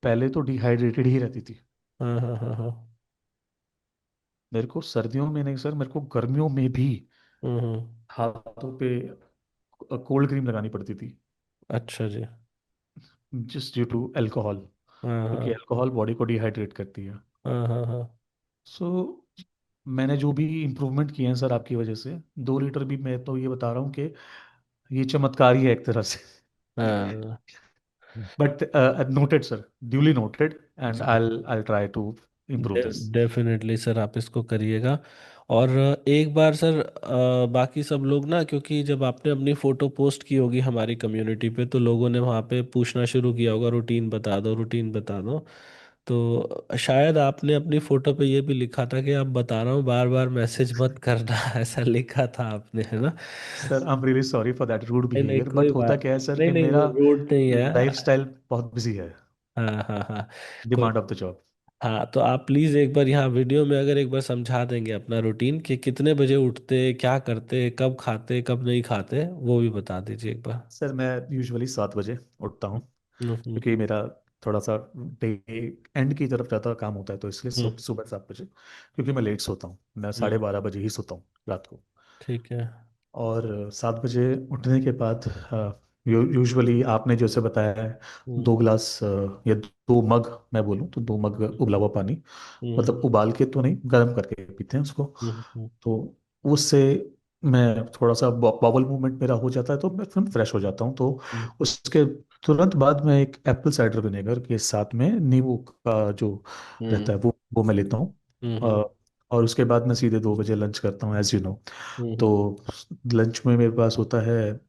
पहले तो डिहाइड्रेटेड ही रहती थी। हाँ हाँ हाँ हाँ। मेरे को सर्दियों में नहीं सर, मेरे को गर्मियों में भी हम्म। हाथों पे कोल्ड क्रीम लगानी पड़ती थी, अच्छा जी। जस्ट ड्यू टू अल्कोहल, हाँ क्योंकि हाँ अल्कोहल बॉडी को डिहाइड्रेट करती है। हाँ हाँ हाँ सो मैंने जो भी इम्प्रूवमेंट किए हैं सर आपकी वजह से, 2 लीटर भी, मैं तो ये बता रहा हूँ कि ये चमत्कार ही है एक तरह से। हाँ। But noted sir, duly noted, and I try to improve this. Definitely sir, आप इसको करिएगा। और एक बार सर, बाकी सब लोग ना, क्योंकि जब आपने अपनी फ़ोटो पोस्ट की होगी हमारी कम्युनिटी पे, तो लोगों ने वहाँ पे पूछना शुरू किया होगा, रूटीन बता दो, रूटीन बता दो। तो शायद आपने अपनी फ़ोटो पे ये भी लिखा था कि आप, बता रहा हूँ बार बार मैसेज मत करना ऐसा लिखा था आपने, है ना? Sir I am really sorry for that rude नहीं नहीं, बिहेवियर, कोई बट होता बात क्या है सर नहीं, कि नहीं वो मेरा रोड नहीं है। लाइफस्टाइल बहुत बिजी है, हाँ हाँ हाँ। कोई, डिमांड ऑफ द जॉब। हाँ तो आप प्लीज़ एक बार यहाँ वीडियो में अगर एक बार समझा देंगे अपना रूटीन, कि कितने बजे उठते, क्या करते, कब खाते, कब नहीं खाते, वो भी बता दीजिए एक बार। सर मैं यूजुअली 7 बजे उठता हूँ, हम्म क्योंकि मेरा थोड़ा सा डे एंड की तरफ ज़्यादा काम होता है, तो इसलिए हम्म सुबह 7 बजे, क्योंकि मैं लेट सोता हूँ, मैं हम्म, 12:30 बजे ही सोता हूँ रात को। ठीक है। और 7 बजे उठने के बाद यूजुअली आपने जैसे बताया है, हम्म 2 गिलास या 2 मग, मैं बोलूँ तो 2 मग उबला हुआ पानी, हम्म मतलब उबाल के तो नहीं, गर्म करके पीते हैं उसको। हम्म तो उससे मैं थोड़ा सा बाउल मूवमेंट मेरा हो जाता है, तो मैं फिर फ्रेश हो जाता हूँ। तो हम्म उसके तुरंत बाद मैं एक एप्पल साइडर विनेगर के साथ में नींबू का जो हम्म रहता है वो मैं लेता हूँ। हम्म और उसके बाद मैं सीधे 2 बजे लंच करता हूँ, एज यू नो। तो हम्म लंच में मेरे पास होता है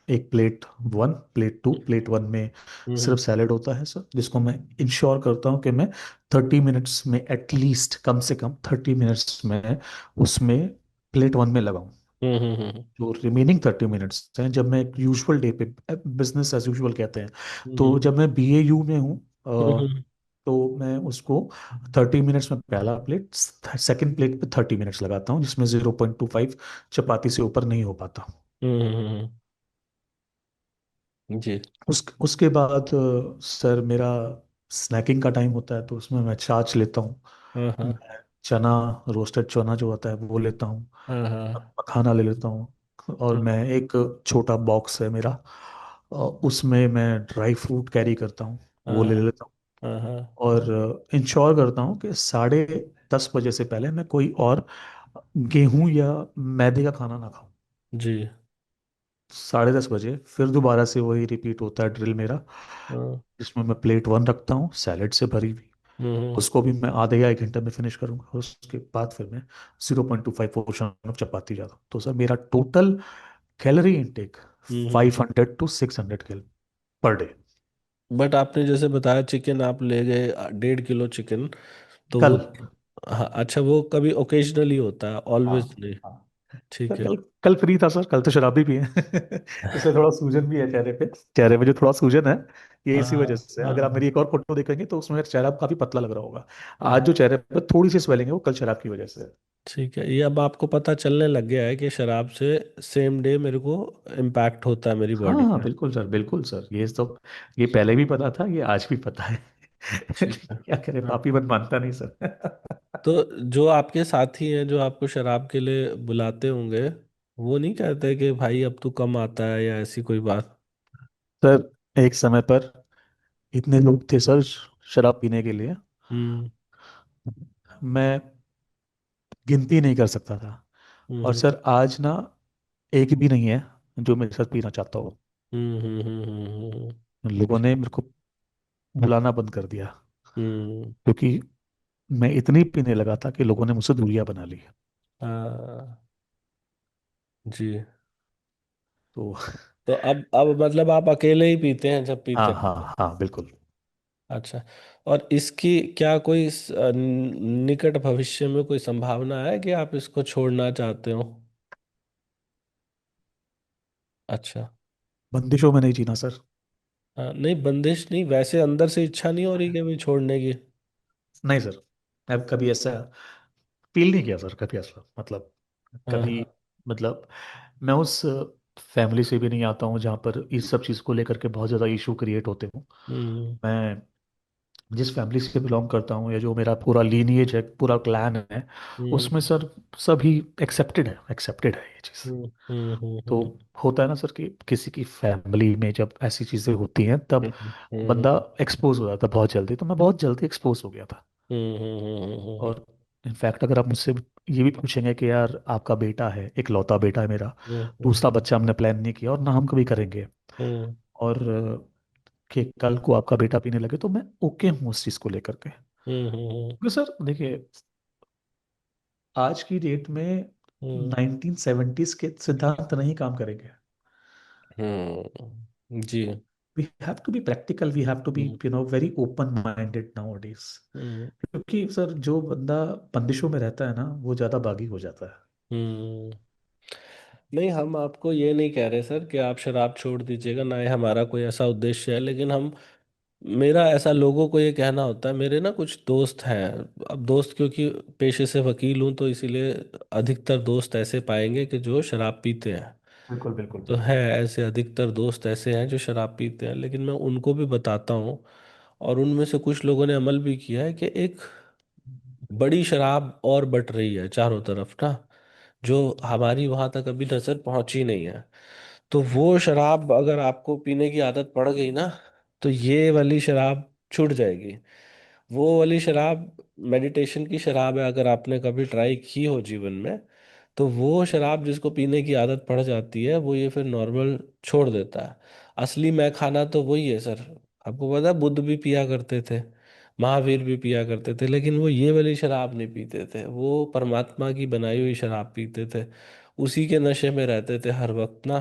एक plate one, plate two. Plate one में हम्म सिर्फ सैलेड होता है सर, जिसको मैं इंश्योर करता हूँ कि मैं 30 मिनट्स में, एटलीस्ट कम से कम 30 मिनट्स में उसमें प्लेट वन में लगाऊं। हम्म हम्म जो रिमेनिंग 30 मिनट्स हैं, जब मैं यूजुअल डे पे, बिजनेस एज यूजुअल कहते हैं, हम्म तो जब मैं BAU में हूँ, हम्म तो मैं उसको 30 मिनट्स में पहला प्लेट, सेकंड प्लेट पे 30 मिनट्स लगाता हूँ, जिसमें 0.25 चपाती से ऊपर नहीं हो पाता। जी। उसके बाद सर मेरा स्नैकिंग का टाइम होता है, तो उसमें मैं छाछ लेता हूँ। हाँ हाँ मैं चना, रोस्टेड चना जो होता है वो लेता हूँ। हाँ हाँ मखाना ले लेता हूँ। और हाँ मैं एक छोटा बॉक्स है मेरा, उसमें मैं ड्राई फ्रूट कैरी करता हूँ, वो हाँ ले लेता हूँ। हाँ हाँ और इंश्योर करता हूँ कि 10:30 बजे से पहले मैं कोई और गेहूं या मैदे का खाना ना खाऊं। जी। 10:30 बजे फिर दोबारा से वही रिपीट होता है ड्रिल मेरा, हाँ जिसमें मैं प्लेट वन रखता हूँ सैलेड से भरी हुई। हम्म उसको भी मैं आधे या 1 घंटे में फिनिश करूंगा। उसके बाद फिर मैं 0.25 पोर्शन ऑफ चपाती जाता हूँ। तो सर मेरा total calorie intake hmm 500 to 600 calorie per day. But आपने जैसे बताया चिकन आप ले गए 1.5 किलो चिकन, तो वो, कल। हाँ अच्छा, वो कभी ओकेजनली होता है, हाँ ऑलवेज नहीं? हाँ। ठीक सर है। कल कल फ्री था सर, कल तो शराबी भी है। इसलिए थोड़ा सूजन भी है चेहरे पे। चेहरे में जो थोड़ा सूजन है, ये इसी वजह हाँ से। अगर आप हाँ मेरी एक और फोटो देखेंगे तो उसमें मेरा चेहरा काफी पतला लग रहा होगा। आज हाँ जो चेहरे पे थोड़ी सी स्वेलिंग है, वो कल शराब की वजह से है। ठीक है। ये अब आपको पता चलने लग गया है कि शराब से सेम डे मेरे को इम्पैक्ट होता है मेरी हाँ बॉडी हाँ, पे। बिल्कुल सर, बिल्कुल सर, ये सब ये पहले भी पता था, ये आज भी पता है। ठीक है। क्या करे, हाँ। पापी मन मानता नहीं सर। तो जो आपके साथी हैं जो आपको शराब के लिए बुलाते होंगे, वो नहीं कहते कि भाई अब तू कम आता है या ऐसी कोई बात? सर एक समय पर इतने लोग थे सर शराब पीने के लिए, हम्म मैं गिनती नहीं कर सकता था। और हम्म सर आज ना एक भी नहीं है जो मेरे साथ पीना चाहता हो। हम्म हम्म हम्म हम्म हम्म लोगों ने मेरे को बुलाना बंद कर दिया, हम्म, क्योंकि मैं इतनी पीने लगा था कि लोगों ने मुझसे दूरियां बना ली। हाँ जी। तो तो अब मतलब आप अकेले ही पीते हैं जब हाँ पीते हैं? हाँ हाँ, बिल्कुल। अच्छा। और इसकी क्या कोई निकट भविष्य में कोई संभावना है कि आप इसको छोड़ना चाहते हो? अच्छा। बंदिशों में नहीं जीना सर। हाँ, नहीं बंदिश नहीं, वैसे अंदर से इच्छा नहीं हो रही कि भी छोड़ने की? नहीं सर, मैं कभी ऐसा फील नहीं किया सर, कभी ऐसा, मतलब हाँ कभी, हाँ मतलब मैं उस फैमिली से भी नहीं आता हूँ जहाँ पर इस सब चीज़ को लेकर के बहुत ज़्यादा इशू क्रिएट होते हूँ। हम्म मैं जिस फैमिली से बिलोंग करता हूँ, या जो मेरा पूरा लीनिएज है, पूरा क्लैन है, हम्म उसमें सर सभी एक्सेप्टेड है ये चीज़। हम्म हम्म तो हम्म होता है ना सर कि किसी की फैमिली में जब ऐसी चीज़ें होती हैं, तब हम्म बंदा एक्सपोज हो जाता है बहुत जल्दी। तो मैं बहुत जल्दी एक्सपोज हो गया था। हम्म और इनफैक्ट अगर आप मुझसे ये भी पूछेंगे कि यार आपका बेटा है, इकलौता बेटा है मेरा, दूसरा बच्चा हमने प्लान नहीं किया और ना हम कभी करेंगे, हम्म और कि कल को आपका बेटा पीने लगे, तो मैं ओके हूँ उस चीज़ को लेकर के। हम्म क्योंकि सर देखिए, आज की डेट में हम्म 1970s के सिद्धांत नहीं काम करेंगे। जी। We have to be practical, we have to be hmm very open minded nowadays. Hmm क्योंकि सर जो बंदा बंदिशों में रहता है ना, वो ज़्यादा बागी हो जाता है। हम्म। नहीं, हम आपको ये नहीं कह रहे सर कि आप शराब छोड़ दीजिएगा, ना ही हमारा कोई ऐसा उद्देश्य है, लेकिन हम, मेरा ऐसा लोगों को ये कहना होता है, मेरे ना कुछ दोस्त हैं। अब दोस्त क्योंकि पेशे से वकील हूँ तो इसीलिए अधिकतर दोस्त ऐसे पाएंगे कि जो शराब पीते हैं। बिल्कुल बिल्कुल तो है बिल्कुल। ऐसे अधिकतर दोस्त ऐसे हैं जो शराब पीते हैं, लेकिन मैं उनको भी बताता हूँ, और उनमें से कुछ लोगों ने अमल भी किया है, कि एक बड़ी शराब और बट रही है चारों तरफ ना, जो हमारी वहां तक अभी नजर पहुंची नहीं है। तो वो शराब अगर आपको पीने की आदत पड़ गई ना, तो ये वाली शराब छूट जाएगी। वो वाली शराब मेडिटेशन की शराब है, अगर आपने कभी ट्राई की हो जीवन में, तो वो शराब जिसको पीने की आदत पड़ जाती है वो ये फिर नॉर्मल छोड़ देता है। असली मैं खाना तो वही है सर। आपको पता है बुद्ध भी पिया करते थे, महावीर भी पिया करते थे, लेकिन वो ये वाली शराब नहीं पीते थे, वो परमात्मा की बनाई हुई शराब पीते थे। उसी के नशे में रहते थे हर वक्त ना।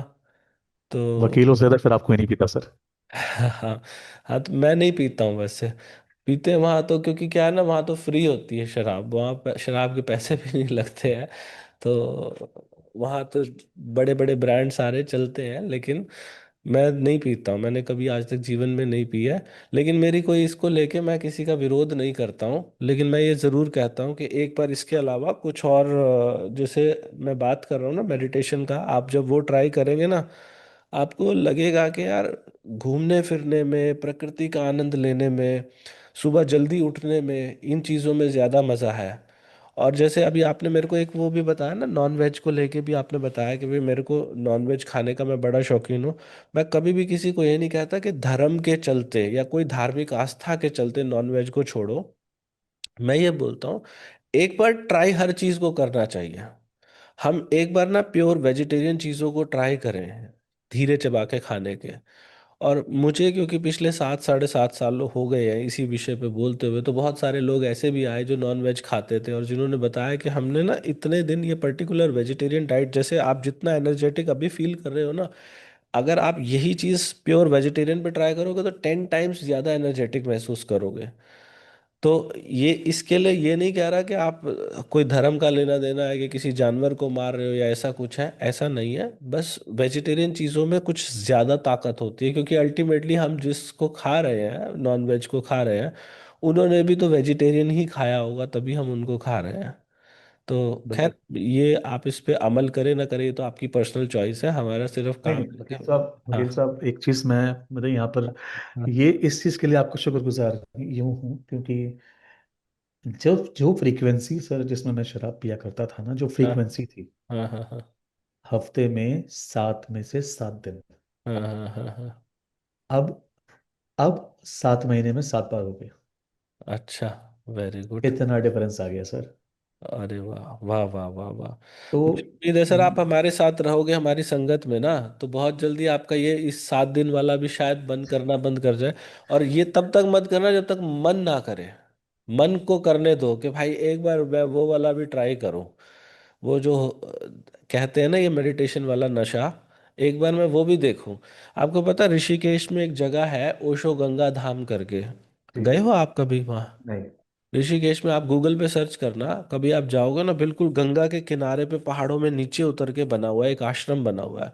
तो वकीलों से ज्यादा शराब कोई नहीं पीता सर। हाँ। हाँ, तो मैं नहीं पीता हूँ वैसे। पीते हैं वहाँ तो, क्योंकि क्या है ना, वहाँ तो फ्री होती है शराब, वहाँ शराब के पैसे भी नहीं लगते हैं। तो वहाँ तो बड़े बड़े ब्रांड सारे चलते हैं, लेकिन मैं नहीं पीता हूँ, मैंने कभी आज तक जीवन में नहीं पिया है। लेकिन मेरी कोई इसको लेके, मैं किसी का विरोध नहीं करता हूँ, लेकिन मैं ये ज़रूर कहता हूँ कि एक बार इसके अलावा कुछ और, जैसे मैं बात कर रहा हूँ ना मेडिटेशन का, आप जब वो ट्राई करेंगे ना, आपको लगेगा कि यार घूमने फिरने में, प्रकृति का आनंद लेने में, सुबह जल्दी उठने में, इन चीज़ों में ज़्यादा मज़ा है। और जैसे अभी आपने मेरे को एक वो भी बताया ना, नॉन वेज को लेके भी आपने बताया कि भाई मेरे को नॉन वेज खाने का मैं बड़ा शौकीन हूँ। मैं कभी भी किसी को ये नहीं कहता कि धर्म के चलते या कोई धार्मिक आस्था के चलते नॉन वेज को छोड़ो। मैं ये बोलता हूँ, एक बार ट्राई हर चीज़ को करना चाहिए। हम एक बार ना प्योर वेजिटेरियन चीज़ों को ट्राई करें, धीरे चबा के खाने के। और मुझे, क्योंकि पिछले 7 साढ़े 7 साल हो गए हैं इसी विषय पे बोलते हुए, तो बहुत सारे लोग ऐसे भी आए जो नॉन वेज खाते थे और जिन्होंने बताया कि हमने ना इतने दिन ये पर्टिकुलर वेजिटेरियन डाइट, जैसे आप जितना एनर्जेटिक अभी फील कर रहे हो ना, अगर आप यही चीज़ प्योर वेजिटेरियन पे ट्राई करोगे तो 10 टाइम्स ज़्यादा एनर्जेटिक महसूस करोगे। तो ये इसके लिए ये नहीं कह रहा कि आप कोई धर्म का लेना देना है कि किसी जानवर को मार रहे हो या ऐसा कुछ है, ऐसा नहीं है। बस वेजिटेरियन चीज़ों में कुछ ज़्यादा ताकत होती है, क्योंकि अल्टीमेटली हम जिसको खा रहे हैं, नॉन वेज को खा रहे हैं, उन्होंने भी तो वेजिटेरियन ही खाया होगा, तभी हम उनको खा रहे हैं। तो खैर, बिल्कुल। ये आप इस पे अमल करें ना करें, ये तो आपकी पर्सनल चॉइस है, हमारा सिर्फ नहीं काम नहीं करके। वकील साहब, हाँ। वकील साहब एक चीज़ मैं मतलब यहाँ पर, हाँ। ये इस चीज़ के लिए आपको शुक्रगुजार यूँ हूँ क्योंकि जो जो फ्रीक्वेंसी सर जिसमें मैं शराब पिया करता था ना, जो हाँ। फ्रीक्वेंसी थी, हाँ। हाँ। हाँ। हफ्ते में 7 में से 7 दिन, हाँ। हाँ। हाँ। हाँ। अब अब 7 महीने में 7 बार हो गया। अच्छा। Very good. इतना डिफरेंस आ गया सर। अरे वाह वाह वाह वाह वाह। तो मुझे उम्मीद है सर, आप हमारे साथ रहोगे हमारी संगत में ना, तो बहुत जल्दी आपका ये इस 7 दिन वाला भी शायद बंद करना बंद कर जाए। और ये तब तक मत करना जब तक मन ना करे। मन को करने दो कि भाई एक बार मैं वो वाला भी ट्राई करूं, वो जो कहते हैं ना ये मेडिटेशन वाला नशा, एक बार मैं वो भी देखूं। आपको पता है, ऋषिकेश में एक जगह है ओशो गंगा धाम करके, जी गए जी। हो आप कभी वहाँ? नहीं। ऋषिकेश में आप गूगल पे सर्च करना, कभी आप जाओगे ना, बिल्कुल गंगा के किनारे पे पहाड़ों में नीचे उतर के बना हुआ है, एक आश्रम बना हुआ है।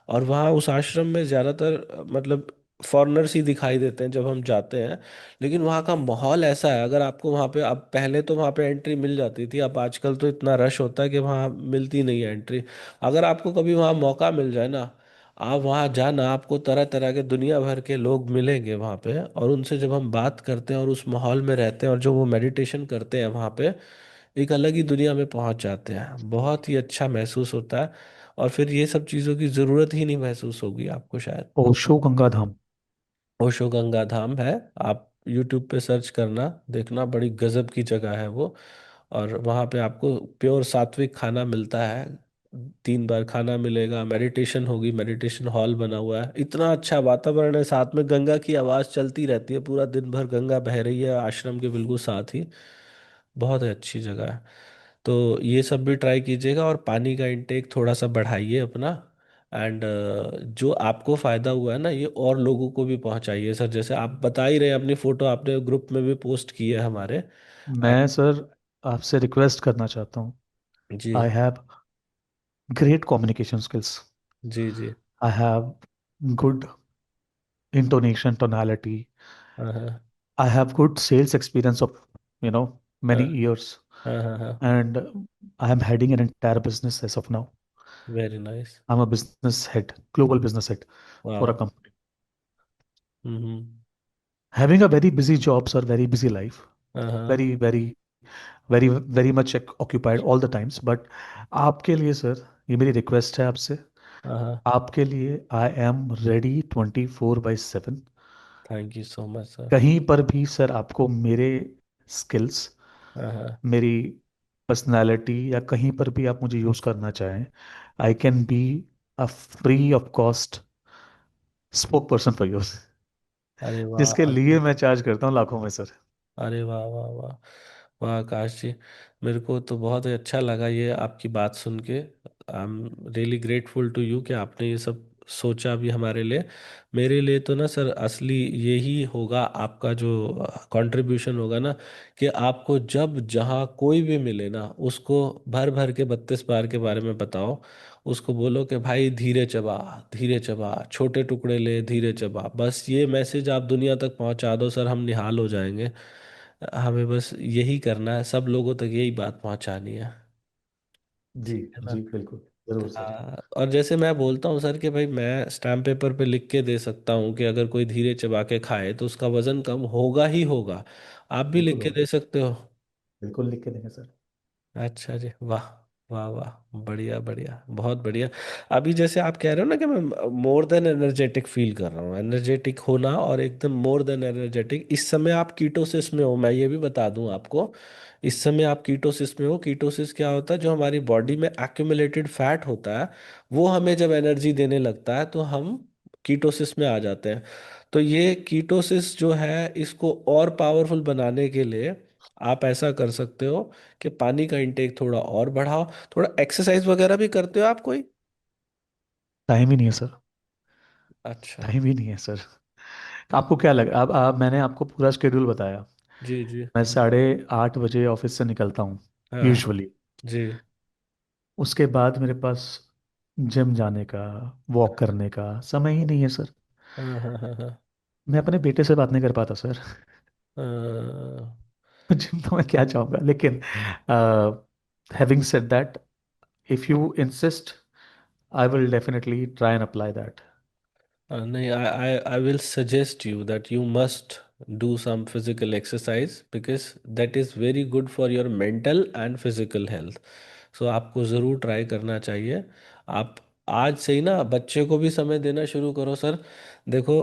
और वहाँ उस आश्रम में ज़्यादातर मतलब फॉरेनर्स ही दिखाई देते हैं जब हम जाते हैं। लेकिन वहाँ का माहौल ऐसा है, अगर आपको वहाँ पे, अब पहले तो वहाँ पे एंट्री मिल जाती थी, अब आजकल तो इतना रश होता है कि वहाँ मिलती नहीं है एंट्री। अगर आपको कभी वहाँ मौका मिल जाए ना, आप वहाँ जाना, आपको तरह तरह के दुनिया भर के लोग मिलेंगे वहाँ पे, और उनसे जब हम बात करते हैं और उस माहौल में रहते हैं और जो वो मेडिटेशन करते हैं वहाँ पे, एक अलग ही दुनिया में पहुँच जाते हैं, बहुत ही अच्छा महसूस होता है। और फिर ये सब चीज़ों की ज़रूरत ही नहीं महसूस होगी आपको शायद। ओशो गंगा धाम। ओशो गंगा धाम है, आप यूट्यूब पे सर्च करना, देखना, बड़ी गजब की जगह है वो। और वहाँ पे आपको प्योर सात्विक खाना मिलता है, 3 बार खाना मिलेगा, मेडिटेशन होगी, मेडिटेशन हॉल बना हुआ है, इतना अच्छा वातावरण है, साथ में गंगा की आवाज़ चलती रहती है पूरा दिन भर, गंगा बह रही है आश्रम के बिल्कुल साथ ही। बहुत ही अच्छी जगह है। तो ये सब भी ट्राई कीजिएगा, और पानी का इंटेक थोड़ा सा बढ़ाइए अपना। एंड जो आपको फायदा हुआ है ना, ये और लोगों को भी पहुंचाइए सर, जैसे आप बता ही रहे हैं, अपनी फोटो आपने ग्रुप में भी पोस्ट की है हमारे। एंड मैं सर आपसे रिक्वेस्ट करना चाहता हूँ। जी I have great communication skills. जी जी। I have good intonation, tonality. हाँ हाँ I have good sales experience of, many हाँ years. हाँ हाँ हाँ। And I am heading an entire business as of now. Very nice. I'm a business head, global business head for a वाह। company. Hmm. Having a very busy job, sir, very busy life, हाँ हाँ very, very, very, very much occupied all the times. But आपके लिए sir, ये मेरी request है आपसे। हाँ हाँ। आपके लिए I am ready 24/7। Thank you so much sir. कहीं पर भी सर आपको मेरे स्किल्स, हाँ हाँ। मेरी पर्सनालिटी या कहीं पर भी आप मुझे यूज़ करना चाहें, I can be a free of cost spoke person for your, अरे जिसके वाह। लिए मैं चार्ज करता हूँ लाखों में सर। अरे वाह वाह वाह। वाह आकाश जी, मेरे को तो बहुत ही अच्छा लगा ये आपकी बात सुन के। I am really grateful to you कि आपने ये सब सोचा भी हमारे लिए। मेरे लिए तो ना सर असली यही होगा आपका जो कंट्रीब्यूशन होगा ना, कि आपको जब जहाँ कोई भी मिले ना उसको भर भर के 32 बार के बारे में बताओ। उसको बोलो कि भाई धीरे चबा, छोटे टुकड़े ले, धीरे चबा। बस ये मैसेज आप दुनिया तक पहुंचा दो सर, हम निहाल हो जाएंगे। हमें बस यही करना है, सब लोगों तक यही बात पहुंचानी है। जी। ठीक है ना। जी बिल्कुल। जरूर सर। हाँ, और जैसे मैं बोलता हूँ सर कि भाई मैं स्टैम्प पेपर पे लिख के दे सकता हूँ कि अगर कोई धीरे चबा के खाए तो उसका वजन कम होगा ही होगा। आप भी लिख बिल्कुल के होगा। दे सकते हो। बिल्कुल लिख के देंगे सर। अच्छा जी, वाह वाह वाह, बढ़िया बढ़िया, बहुत बढ़िया। अभी जैसे आप कह रहे हो ना कि मैं मोर देन एनर्जेटिक फील कर रहा हूँ, एनर्जेटिक होना और एकदम मोर देन एनर्जेटिक, इस समय आप कीटोसिस में हो, मैं ये भी बता दूं आपको। इस समय आप कीटोसिस में हो। कीटोसिस क्या होता है, जो हमारी बॉडी में एक्यूमुलेटेड फैट होता है वो हमें जब एनर्जी देने लगता है तो हम कीटोसिस में आ जाते हैं। तो ये कीटोसिस जो है इसको और पावरफुल बनाने के लिए आप ऐसा कर सकते हो कि पानी का इंटेक थोड़ा और बढ़ाओ। थोड़ा एक्सरसाइज वगैरह भी करते हो आप कोई? टाइम ही नहीं है सर। अच्छा। टाइम ही नहीं है सर। आपको क्या लगा? अब मैंने आपको पूरा शेड्यूल बताया। जी जी। मैं 8:30 बजे ऑफिस से निकलता हूँ हाँ हाँ। यूजुअली। जी। उसके बाद मेरे पास जिम जाने का, वॉक करने का समय ही नहीं है सर। हाँ हाँ हाँ हाँ। मैं अपने बेटे से बात नहीं कर पाता सर। हाँ। जिम तो मैं क्या चाहूँगा, लेकिन having said that, if you insist, I will definitely try and apply that. नहीं, I will suggest you that you must do some physical exercise because that is very good for your mental and physical health. सो आपको ज़रूर try करना चाहिए। आप आज से ही ना बच्चे को भी समय देना शुरू करो सर। देखो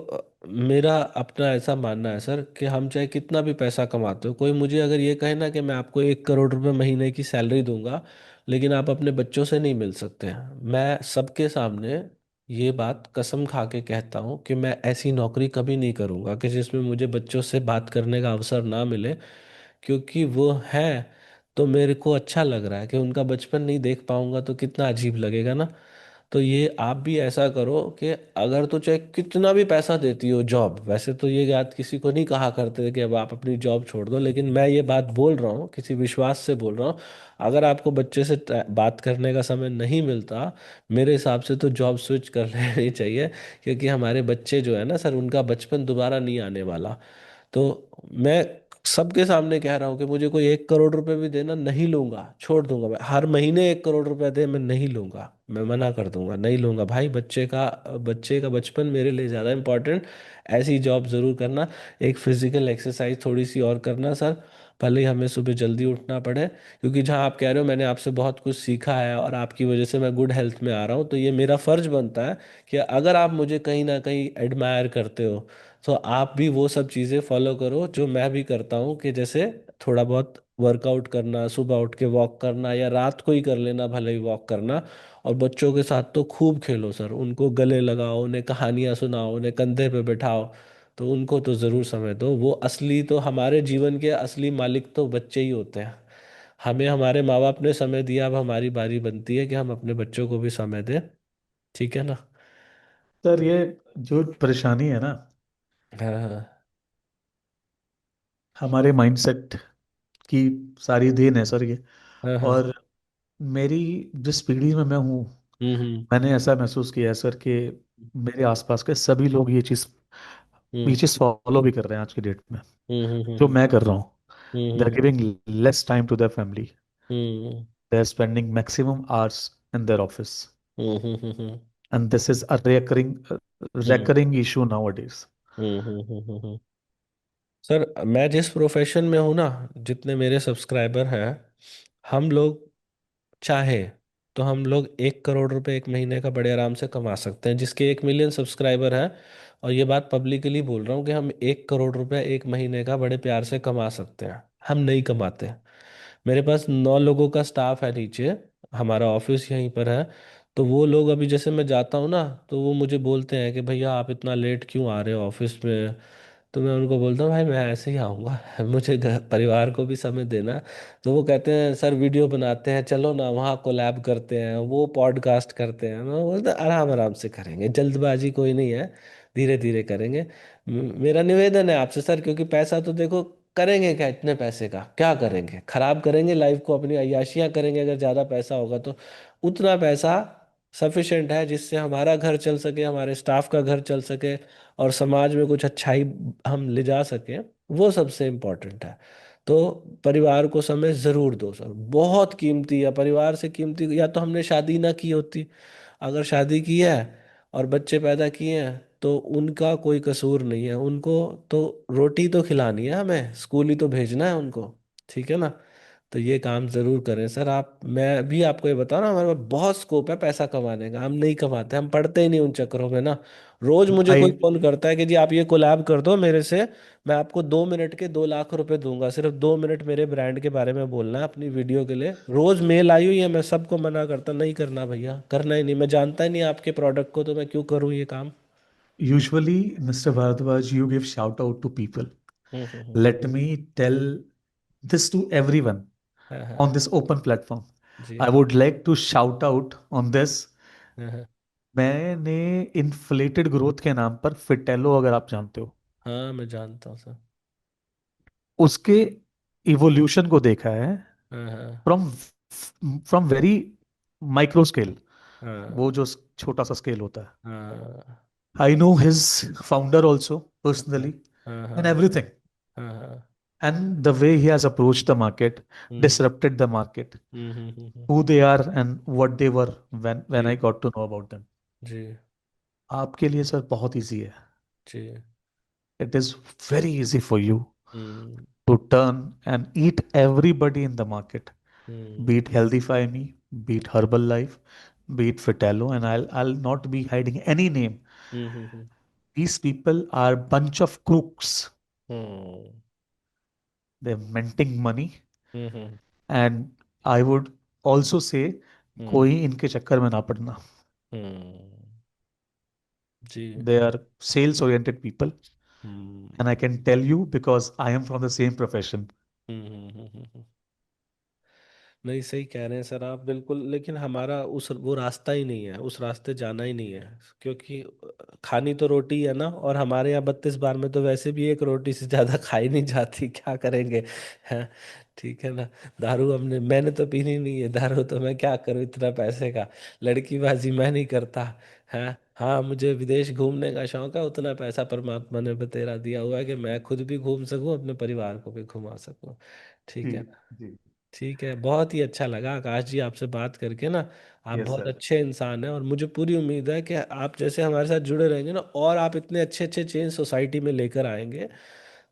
मेरा अपना ऐसा मानना है सर कि हम चाहे कितना भी पैसा कमाते हो, कोई मुझे अगर ये कहे ना कि मैं आपको 1 करोड़ रुपए महीने की सैलरी दूंगा लेकिन आप अपने बच्चों से नहीं मिल सकते हैं, मैं सबके सामने ये बात कसम खा के कहता हूँ कि मैं ऐसी नौकरी कभी नहीं करूँगा कि जिसमें मुझे बच्चों से बात करने का अवसर ना मिले। क्योंकि वो है तो मेरे को अच्छा लग रहा है कि उनका बचपन नहीं देख पाऊंगा तो कितना अजीब लगेगा ना। तो ये आप भी ऐसा करो कि अगर तो चाहे कितना भी पैसा देती हो जॉब, वैसे तो ये बात किसी को नहीं कहा करते कि अब आप अपनी जॉब छोड़ दो, लेकिन मैं ये बात बोल रहा हूँ किसी विश्वास से बोल रहा हूँ। अगर आपको बच्चे से बात करने का समय नहीं मिलता, मेरे हिसाब से तो जॉब स्विच कर लेनी चाहिए। क्योंकि हमारे बच्चे जो है ना सर, उनका बचपन दोबारा नहीं आने वाला। तो मैं सबके सामने कह रहा हूँ कि मुझे कोई 1 करोड़ रुपए भी देना नहीं लूंगा, छोड़ दूंगा। मैं हर महीने 1 करोड़ रुपए दे, मैं नहीं लूंगा, मैं मना कर दूंगा, नहीं लूंगा भाई। बच्चे का बचपन मेरे लिए ज़्यादा इंपॉर्टेंट। ऐसी जॉब ज़रूर करना। एक फिजिकल एक्सरसाइज थोड़ी सी और करना सर, भले ही हमें सुबह जल्दी उठना पड़े। क्योंकि जहाँ आप कह रहे हो मैंने आपसे बहुत कुछ सीखा है और आपकी वजह से मैं गुड हेल्थ में आ रहा हूँ, तो ये मेरा फर्ज बनता है कि अगर आप मुझे कहीं ना कहीं एडमायर करते हो तो आप भी वो सब चीज़ें फॉलो करो जो मैं भी करता हूँ। कि जैसे थोड़ा बहुत वर्कआउट करना, सुबह उठ के वॉक करना या रात को ही कर लेना, भले ही वॉक करना। और बच्चों के साथ तो खूब खेलो सर, उनको गले लगाओ, उन्हें कहानियाँ सुनाओ, उन्हें कंधे पे बैठाओ। तो उनको तो ज़रूर समय दो। वो असली तो हमारे जीवन के असली मालिक तो बच्चे ही होते हैं। हमें हमारे माँ बाप ने समय दिया, अब हमारी बारी बनती है कि हम अपने बच्चों को भी समय दें। ठीक है ना। सर ये जो परेशानी है ना, हाँ हाँ हमारे माइंडसेट की सारी देन है सर ये। हाँ हाँ। और मेरी जिस पीढ़ी में मैं हूँ, हम्म। मैंने ऐसा महसूस किया है सर कि मेरे आसपास के सभी लोग ये हम्म चीज़ फॉलो भी कर रहे हैं आज की डेट में, जो हम्म मैं कर रहा हूँ। They are hmm giving less time to their family. Hmm they are spending maximum hours in their office. Hmm hmm hmm hmm and this is a hmm recurring issue nowadays. Hmm. Sir मैं जिस profession में हूँ ना, जितने मेरे subscriber हैं, हम लोग चाहे तो हम लोग 1 करोड़ रुपए एक महीने का बड़े आराम से कमा सकते हैं, जिसके 1 मिलियन सब्सक्राइबर हैं। और ये बात पब्लिकली बोल रहा हूँ कि हम 1 करोड़ रुपए एक महीने का बड़े प्यार से कमा सकते हैं। हम नहीं कमाते। मेरे पास 9 लोगों का स्टाफ है नीचे, हमारा ऑफिस यहीं पर है। तो वो लोग अभी जैसे मैं जाता हूँ ना, तो वो मुझे बोलते हैं कि भैया आप इतना लेट क्यों आ रहे हो ऑफिस में। तो मैं उनको बोलता हूँ भाई मैं ऐसे ही आऊँगा मुझे घर परिवार को भी समय देना है। तो वो कहते हैं सर वीडियो बनाते हैं, चलो ना वहाँ कोलैब करते हैं, वो पॉडकास्ट करते हैं। मैं बोलता आराम आराम से करेंगे, जल्दबाजी कोई नहीं है, धीरे धीरे करेंगे। मेरा निवेदन है आपसे सर, क्योंकि पैसा तो देखो, करेंगे क्या इतने पैसे का, क्या करेंगे, खराब करेंगे लाइफ को, अपनी अय्याशियाँ करेंगे अगर ज़्यादा पैसा होगा तो। उतना पैसा सफिशिएंट है जिससे हमारा घर चल सके, हमारे स्टाफ का घर चल सके, और समाज में कुछ अच्छाई हम ले जा सकें, वो सबसे इम्पोर्टेंट है। तो परिवार को समय ज़रूर दो सर, बहुत कीमती है। परिवार से कीमती या तो हमने शादी ना की होती, अगर शादी की है और बच्चे पैदा किए हैं तो उनका कोई कसूर नहीं है, उनको तो रोटी तो खिलानी है, हमें स्कूल ही तो भेजना है उनको, ठीक है ना। तो ये काम जरूर करें सर आप। मैं भी आपको ये बता रहा हूँ, हमारे पास बहुत स्कोप है पैसा कमाने का, हम नहीं कमाते, हम पढ़ते ही नहीं उन चक्करों में ना। रोज मुझे आई कोई फोन करता है कि जी आप ये कोलैब कर दो मेरे से, मैं आपको 2 मिनट के 2 लाख रुपए दूंगा, सिर्फ 2 मिनट मेरे ब्रांड के बारे में बोलना है अपनी वीडियो के लिए। रोज मेल आई हुई है, मैं सबको मना करता, नहीं करना भैया, करना ही नहीं, मैं जानता ही नहीं आपके प्रोडक्ट को, तो मैं क्यों करूँ ये काम। Usually mister Bhardwaj you give shout out to people. Hmm. Let me tell this to everyone हाँ हाँ। on this open platform. Ji. I would like to shout out on this. हाँ हाँ। मैंने इन्फ्लेटेड ग्रोथ के नाम पर फिटेलो, अगर आप जानते हो, हाँ मैं जानता हूँ सर। उसके इवोल्यूशन को देखा है. हाँ हाँ। From from very micro scale, हाँ वो जो छोटा सा स्केल होता है. हाँ। I know his founder also हाँ पर्सनली हाँ। एंड हाँ एवरीथिंग. हाँ। हाँ। And the way he has approached the market, hmm disrupted the market, hmm. who they are and what they were when ji I got to know about them. जी आपके लिए sir बहुत easy है. जी। It is very easy for you hmm to turn and eat everybody in the market. Hmm Be it Healthify Me, be it Herbalife, be it Fitello, and I'll not be hiding any name. Hmm. These people are bunch of crooks. Hmm They're minting money, hmm. and I would also say हम्म कोई इनके चक्कर में ना पड़ना. हम्म। जी। They are sales oriented people, and hmm I can tell you because I am from the same profession. हम्म। नहीं सही कह रहे हैं सर आप बिल्कुल, लेकिन हमारा उस वो रास्ता ही नहीं है, उस रास्ते जाना ही नहीं है। क्योंकि खानी तो रोटी है ना, और हमारे यहाँ 32 बार में तो वैसे भी एक रोटी से ज़्यादा खाई नहीं जाती, क्या करेंगे, हैं, ठीक है ना। दारू हमने मैंने तो पीनी नहीं है दारू, तो मैं क्या करूँ इतना पैसे का, लड़कीबाजी मैं नहीं करता है। हाँ मुझे विदेश घूमने का शौक है, उतना पैसा परमात्मा ने बतेरा दिया हुआ है कि मैं खुद भी घूम सकूं, अपने परिवार को भी घुमा सकूं, जी ठीक है। जी. ठीक है, बहुत ही अच्छा लगा आकाश जी आपसे बात करके ना। आप यस बहुत सर. अच्छे इंसान हैं, और मुझे पूरी उम्मीद है कि आप जैसे हमारे साथ जुड़े रहेंगे ना, और आप इतने अच्छे अच्छे चेंज सोसाइटी में लेकर आएंगे।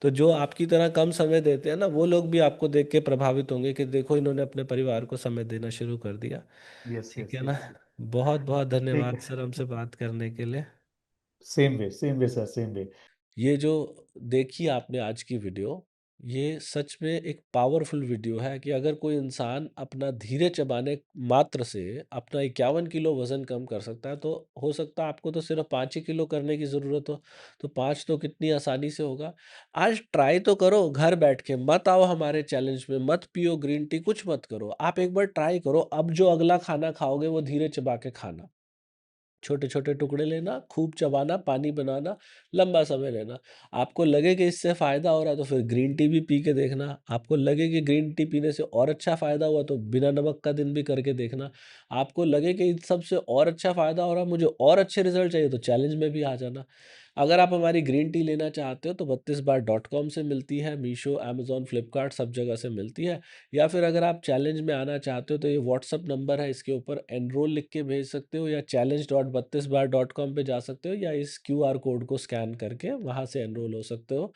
तो जो आपकी तरह कम समय देते हैं ना, वो लोग भी आपको देख के प्रभावित होंगे कि देखो इन्होंने अपने परिवार को समय देना शुरू कर दिया। यस ठीक यस है ना। यस. बहुत बहुत ठीक धन्यवाद है. सर हमसे बात करने के लिए। Same way sir, same way. ये जो देखी आपने आज की वीडियो, ये सच में एक पावरफुल वीडियो है कि अगर कोई इंसान अपना धीरे चबाने मात्र से अपना 51 किलो वजन कम कर सकता है, तो हो सकता है आपको तो सिर्फ 5 ही किलो करने की ज़रूरत हो। तो 5 तो कितनी आसानी से होगा। आज ट्राई तो करो घर बैठ के, मत आओ हमारे चैलेंज में, मत पियो ग्रीन टी, कुछ मत करो, आप एक बार ट्राई करो। अब जो अगला खाना खाओगे वो धीरे चबा के खाना, छोटे-छोटे टुकड़े लेना, खूब चबाना, पानी बनाना, लंबा समय लेना। आपको लगे कि इससे फ़ायदा हो रहा है तो फिर ग्रीन टी भी पी के देखना। आपको लगे कि ग्रीन टी पीने से और अच्छा फ़ायदा हुआ तो बिना नमक का दिन भी करके देखना। आपको लगे कि इन सब से और अच्छा फ़ायदा हो रहा है, मुझे और अच्छे रिज़ल्ट चाहिए, तो चैलेंज में भी आ जाना। अगर आप हमारी ग्रीन टी लेना चाहते हो तो 32बार.com से मिलती है, मीशो, अमेज़न, फ्लिपकार्ट सब जगह से मिलती है। या फिर अगर आप चैलेंज में आना चाहते हो तो ये व्हाट्सअप नंबर है, इसके ऊपर एनरोल लिख के भेज सकते हो, या challenge.32bar.com पे जा सकते हो, या इस क्यूआर कोड को स्कैन करके वहाँ से एनरोल हो सकते हो।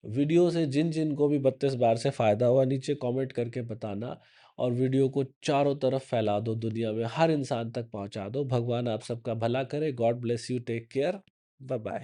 वीडियो से जिन जिन को भी 32 बार से फ़ायदा हुआ नीचे कमेंट करके बताना, और वीडियो को चारों तरफ फैला दो, दुनिया में हर इंसान तक पहुँचा दो। भगवान आप सबका भला करे। God bless you, take care, bye bye.